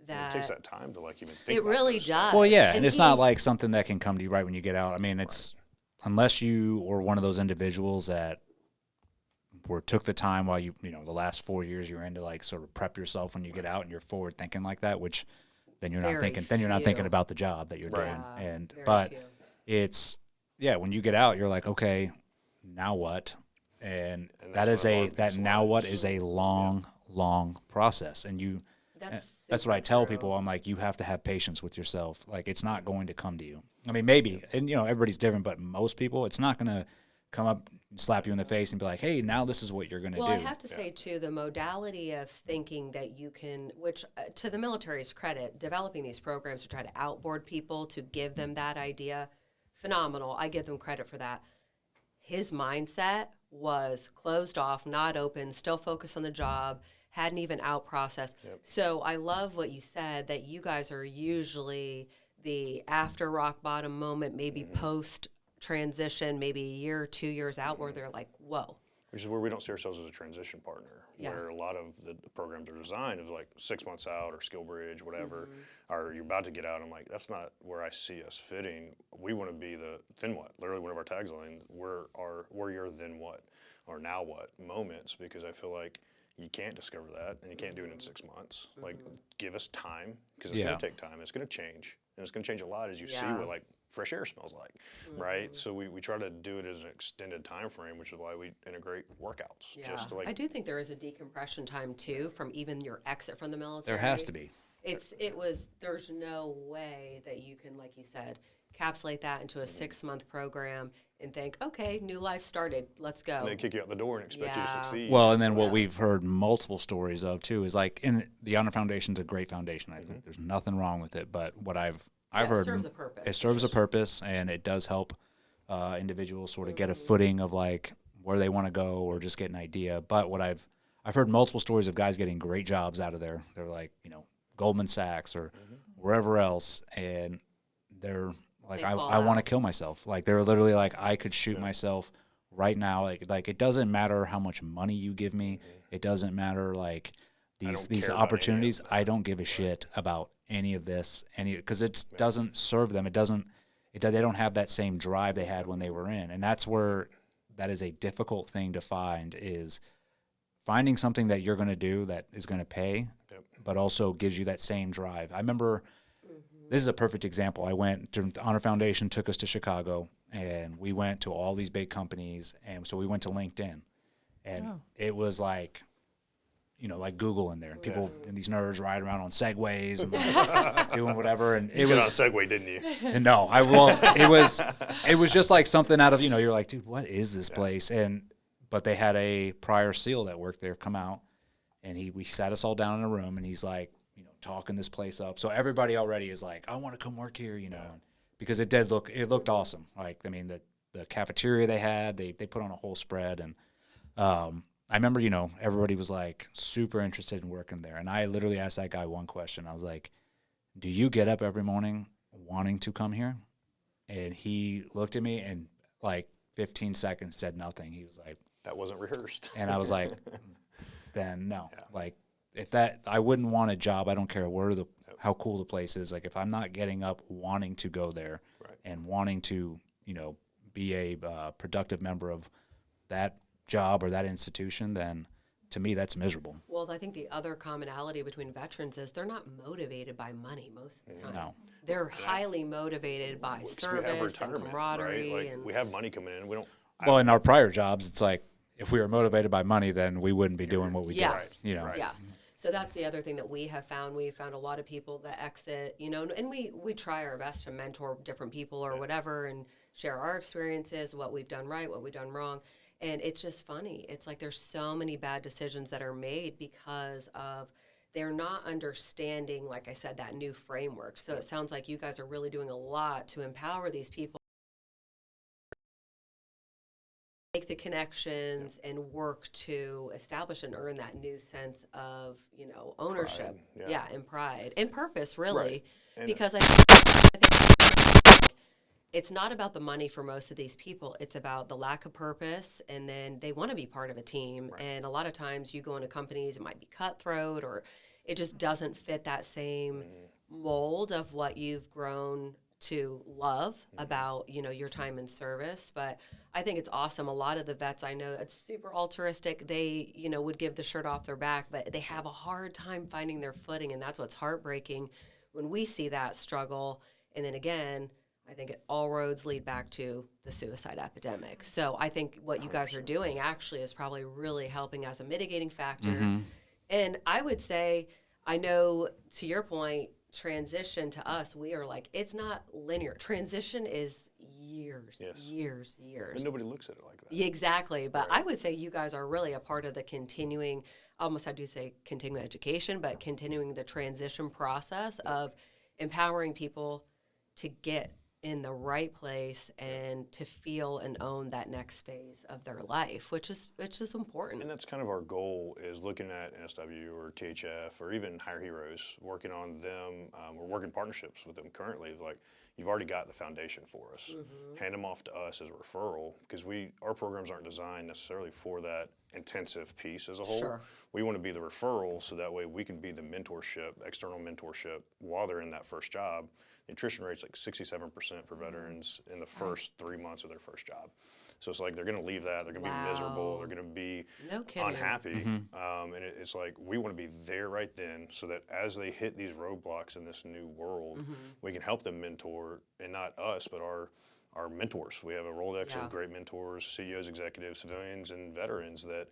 It takes that time to like even think It about really those does. stuff. Well, yeah, and And it's he- not like something that can come to you right when you get out. I mean, it's unless you were one of those individuals that took the time while you know, the last 4 years you're in to like sort of prep yourself when you get out and you're forward thinking like that, which then you're not Very thinking, then you're not thinking few. about the job that you're Right. doing. Yeah, And very but few. it's when you get out, you're like, okay, now what? And And that that's is what a lot a of that these now what lives- is a long process, and you. That's what I tell super people. true. I'm like, you have to have patience with yourself. Like, it's not going to come to you. I mean, maybe, and you know, everybody's different, but most people, it's not going to come up, slap you in the face, and be like, hey, now this is what you're going to Well, do. I have to say, too, the modality of thinking that you can, which to the military's credit, developing these programs to try to outboard people, to give them that idea, phenomenal. I give them credit for that. His mindset was closed off, not open, still focused on the job, hadn't even out processed. So I love what you said, that you guys are usually the after rock bottom moment, maybe post transition, maybe a year or 2 years out, where they're like, whoa. Which is where we don't see ourselves as a transition partner, Yeah. where a lot of the programs are designed of like 6 months out or skill bridge, whatever, or you're about to get out. I'm like, that's not where I see us fitting. We want to be the then what? Literally one of our taglines, we're your then what or now what moments, because I feel like you can't discover that and you can't do it in 6 months. Like, give us time, because it's going to take time. It's going to change, and it's going to change a lot as you see what like fresh air smells like, right? So we try to do it as an extended time frame, which is why we integrate workouts. Yeah. Just to like, I do think there is a decompression time too from even your exit from the military. There has to be. There's no way that you can, like you said, encapsulate that into a 6-month program and think, okay, new life started, let's go. and they kick you out the door and expect you to Yeah. succeed. Well, and then what Yeah. we've heard multiple stories of too is like, in the Honor Foundation's a great foundation. I think there's nothing wrong with it, but what I've it heard, serves a purpose. it serves a purpose, and it does help individuals sort of get a footing of like where they want to go or just get an idea. But what I've heard multiple stories of guys getting great jobs out of there. They're like, you know, Goldman Sachs or wherever else, and they're like, They I fall want to out. kill myself. Like, they're literally like, I could shoot myself right now. Like it doesn't matter how much money you give me. It doesn't matter like these care about any of opportunities. I don't give a shit about any of this, because it doesn't serve them. They don't have that same drive they had when they were in, and that's where that is a difficult thing to find, is finding something that you're going to do that is going to pay, but also gives you that same drive. I remember this is a perfect example. I went to the Honor Foundation, took us to Chicago, and we went to all these big companies, and so we went to LinkedIn, and it was like, you know, like Google in there, and people and these nerds riding around on Segways and like, doing whatever, and it You got was on Segway, didn't you? and no, it was just like something out of, you know, you're like, dude, what is this place? But they had a prior SEAL that worked there come out, and we sat us all down in a room, and he's like, you know, talking this place up. So everybody already is like, I want to come work here, you know, because it looked awesome. Like, I mean, the cafeteria they had, they put on a whole spread, and I remember, you know, everybody was like super interested in working there. And I literally asked that guy one question. I was like, do you get up every morning wanting to come here? And he looked at me and like 15 seconds said nothing. He was like, That wasn't rehearsed. and I was like, then no. Like, if that, I wouldn't want a job. I don't care how cool the place is. Like, if I'm not getting up wanting to go there and wanting to, you know, be a productive member of that job or that institution, then to me that's miserable. Well, I think the other commonality between veterans is they're not motivated by money most of the time. No. They're highly motivated by We have service and retirement, camaraderie. right? Like, And we have money coming in. We don't. Well, in our prior jobs, it's like if we were motivated by money, then we wouldn't be doing what we Yeah. do. Right, You know. right. yeah. So that's the other thing that we have found. We found a lot of people that exit, you know, and we try our best to mentor different people or whatever and share our experiences, what we've done right, what we've done wrong. And it's just funny. It's like there's so many bad decisions that are made because of they're not understanding, like I said, that new framework. So it sounds like you guys are really doing a lot to empower these people, make the connections and work to establish and earn that new sense of, you know, ownership. Pride, And pride and purpose, really. Right. And Because I think it's not about the money for most of these people. It's about the lack of purpose, and then they want to be part of a team. And a lot of times you go into companies, it might be cutthroat, or it just doesn't fit that same mold of what you've grown to love about, you know, your time in service. But I think it's awesome. A lot of the vets I know, it's super altruistic. They, you know, would give the shirt off their back, but they have a hard time finding their footing, and that's what's heartbreaking when we see that struggle. And then again, I think all roads lead back to the suicide epidemic. So I think what you guys are doing actually is probably really helping as a mitigating factor. And I would say, I know to your point, transition to us, we are like, it's not linear. Transition is years. And nobody looks at it like that. Exactly. But I would say you guys are really a part of the continuing, almost I do say continuing education, but continuing the transition process of empowering people to get in the right place and to feel and own that next phase of their life, which is important. And that's kind of our goal, is looking at NSW or THF or even Hire Heroes, working on them. We're working partnerships with them currently. Like, you've already got the foundation for us. Hand them off to us as a referral, because our programs aren't designed necessarily for that intensive piece as a whole. Sure. We want to be the referral, so that way we can be the mentorship, external mentorship while they're in that first job. The attrition rate's like 67% for veterans in the first 3 months of their first job. So it's like they're going to leave that, they're going to be miserable, they're going to be unhappy. And it's like we want to be there right then, so that as they hit these roadblocks in this new world, we can help them mentor, and not us, but our mentors. We have a Rolodex of great mentors, CEOs, executives, civilians, and veterans that,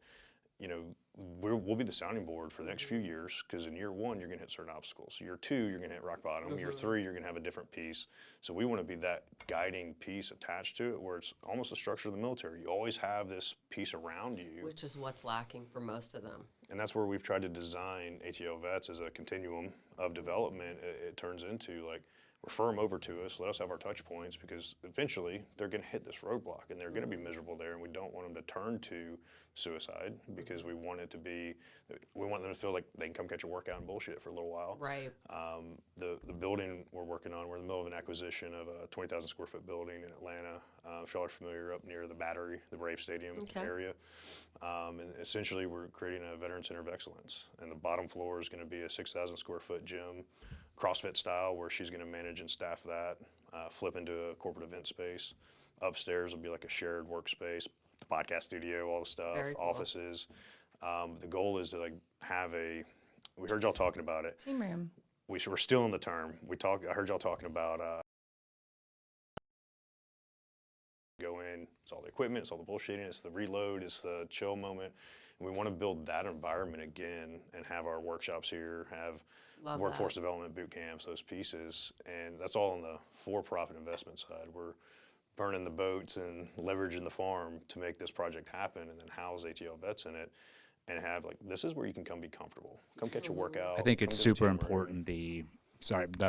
you know, we'll be the sounding board for the next few years, because in year one, you're going to hit certain obstacles. Year two, you're going to hit rock bottom. Year three, you're going to have a different piece. So we want to be that guiding piece attached to it, where it's almost the structure of the military. You always have this piece around you. Which is what's lacking for most of them. And that's where we've tried to design ATL Vets as a continuum of development. It turns into, like, refer them over to us, let us have our touch points, because eventually they're going to hit this roadblock and they're going to be miserable there, and we don't want them to turn to suicide, because we want them to feel like they can come catch a workout and bullshit for a little while. Right. The building we're working on, we're in the middle of an acquisition of a 20,000 square foot building in Atlanta. If y'all are familiar, up near the Battery, the Brave Stadium area. And essentially we're creating a Veteran Center of Excellence. And the bottom floor is going to be a 6,000 square foot gym, CrossFit style, where she's going to manage and staff that, flip into a corporate event space. Upstairs will be like a shared workspace, the podcast studio, all the stuff, Very cool. offices. The goal is to, like, have we heard y'all talking about it. Team room. We're still in the term. I heard y'all talking about go in, it's all the equipment, it's all the bullshitting, it's the reload, it's the chill moment. And we want to build that environment again and have our workshops here, have Love workforce that. development boot camps, those pieces. And that's all on the for-profit investment side. We're burning the boats and leveraging the farm to make this project happen and then house ATL Vets in it and have like, this is where you can come be comfortable. Come catch a workout. I think it's come to the super team room. important, the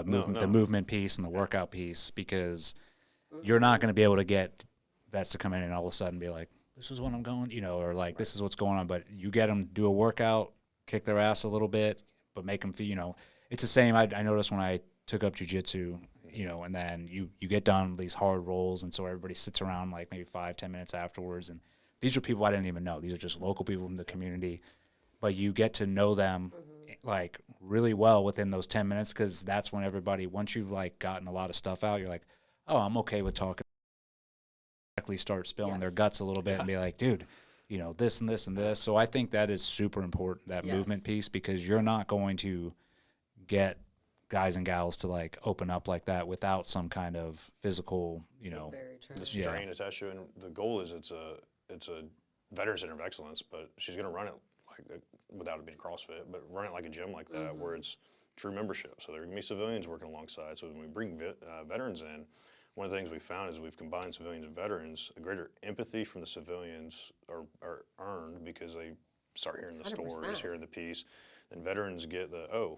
No. movement piece and the workout piece, because you're not going to be able to get vets to come in and all of a sudden be like, this is what I'm going, or like, this is what's going on. But you get them do a workout, kick their ass a little bit, but make them feel, it's the same. I noticed when I took up jiu-jitsu, and then you get done with these hard rolls. And so everybody sits around like maybe 5-10 minutes afterwards. And these are people I didn't even know. These are just local people from the community. But you get to know them like really well within those 10 minutes, because that's when everybody, once you've like gotten a lot of stuff out, you're like, oh, I'm okay with talking. Start spilling their guts a little bit and be like, dude, this and this and this. So I think that is super important, that movement piece, because you're not going to get guys and gals to like open up like that without some kind of physical, Very true. The strain attached to it. And the goal is it's a veteran center of excellence, but she's going to run it like without it being CrossFit, but run it like a gym like that where it's true membership. So there are going to be civilians working alongside. So when we bring veterans in, one of the things we found is we've combined civilians and veterans. A greater empathy from the civilians are earned because they start hearing the 100%. stories, hearing the piece. And veterans get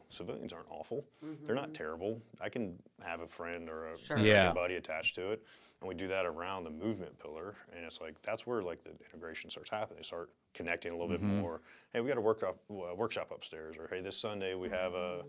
civilians aren't awful. They're not terrible. I can have a friend or a buddy attached to it. And we do that around the movement pillar. And it's like, that's where like the integration starts happening. They start connecting a little bit more. Hey, we got a workshop upstairs. Or hey, this Sunday we have a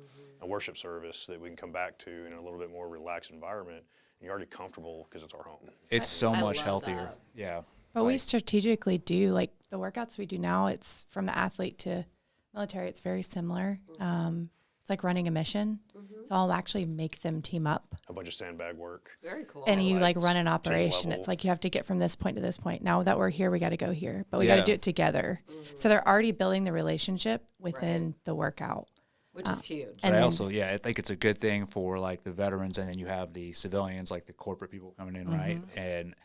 worship service that we can come back to in a little bit more relaxed environment. And you're already comfortable because it's our home. it's so I much love healthier. that. Yeah. But we strategically do, like the workouts we do now, it's from the athlete to military, it's very similar. It's like running a mission. So I'll actually make them team up. A bunch of sandbag work. Very cool. And you like like run an team operation. level. It's like you have to get from this point to this point. Now that we're here, we got to go here, but we got to do it together. So they're already building the relationship within the workout. Which is huge. But And I think it's a good thing for like the veterans, and then you have the civilians, like the corporate people coming in, right? And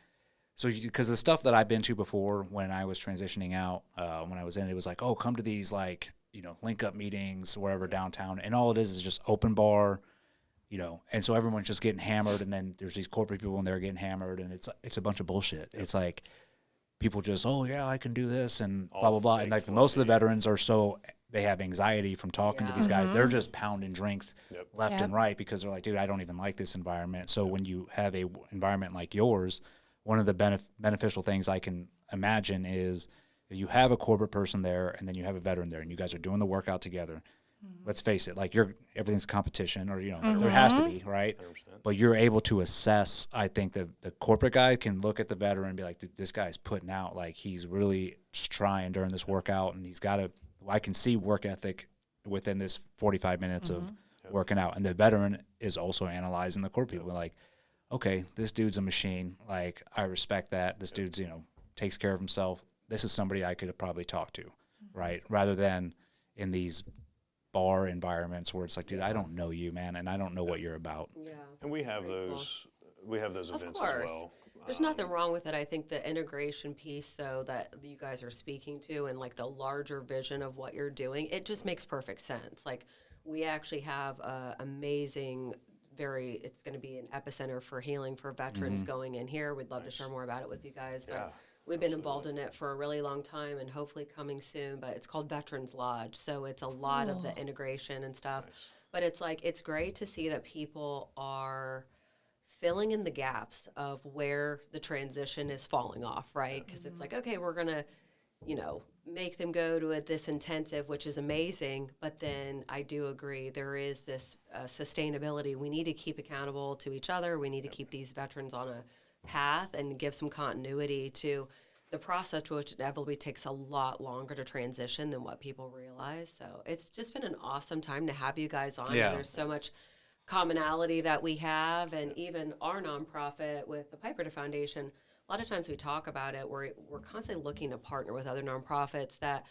so, because the stuff that I've been to before when I was transitioning out, when I was in, it was like, oh, come to these like, link up meetings wherever downtown. And all it is just open bar, and so everyone's just getting hammered. And then there's these corporate people and they're getting hammered, and it's a bunch of bullshit. It's like people just, oh yeah, I can do this and blah, blah, blah. And like most of the veterans are they have anxiety from talking to these guys. They're just pounding drinks left and right because they're like, dude, I don't even like this environment. So when you have a environment like yours, one of the beneficial things I can imagine is if you have a corporate person there and then you have a veteran there and you guys are doing the workout together. Let's face it, like everything's a competition, or there has to be, right? 100%. But you're able to assess. I think the corporate guy can look at the veteran and be like, this guy's putting out, like he's really trying during this workout, and he's got I can see work ethic within this 45 minutes of working out. And the veteran is also analyzing the corporate people, like, okay, this dude's a machine. Like, I respect that. This dude's, takes care of himself. This is somebody I could probably talk to, right? Rather than in these bar environments where it's like, dude, I don't know you, man, and I don't know what you're about. Yeah. And we have Very cool. those. We have those Of events course. as well. There's nothing wrong with it. I think the integration piece, though, that you guys are speaking to and like the larger vision of what you're doing, it just makes perfect sense. Like, we actually have a amazing, it's going to be an epicenter for healing for veterans going in here. We'd love to share more about it with you guys. But we've been involved in it for a really long time and hopefully coming soon. But it's called Veterans Lodge. So it's a lot of the integration and stuff. Nice. But it's like, it's great to see that people are filling in the gaps of where the transition is falling off, right? Because it's like, okay, we're going to, make them go to this intensive, which is amazing. But then I do agree there is this sustainability. We need to keep accountable to each other. We need to keep these veterans on a path and give some continuity to the process, which inevitably takes a lot longer to transition than what people realize. So it's just been an awesome time to have you guys on. Yeah. And there's so much commonality that we have, and even our nonprofit with the Piper Foundation, a lot of times we talk about it, we're constantly looking to partner with other nonprofits that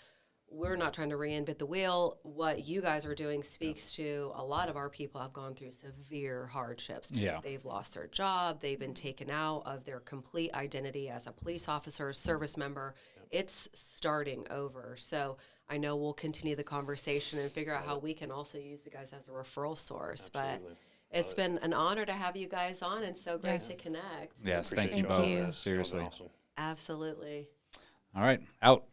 we're not trying to reinvent the wheel. What you guys are doing speaks to a lot of our people have gone through severe hardships. Yeah. They've lost their job. They've been taken out of their complete identity as a police officer, service member. It's starting over. So I know we'll continue the conversation and figure out how we can also use you guys as a referral source. Absolutely. But it's been an honor to have you guys on and so great to connect. Yes, thank you Appreciate both. y'all. Yes, y'all been Seriously. awesome. Absolutely. All right, out.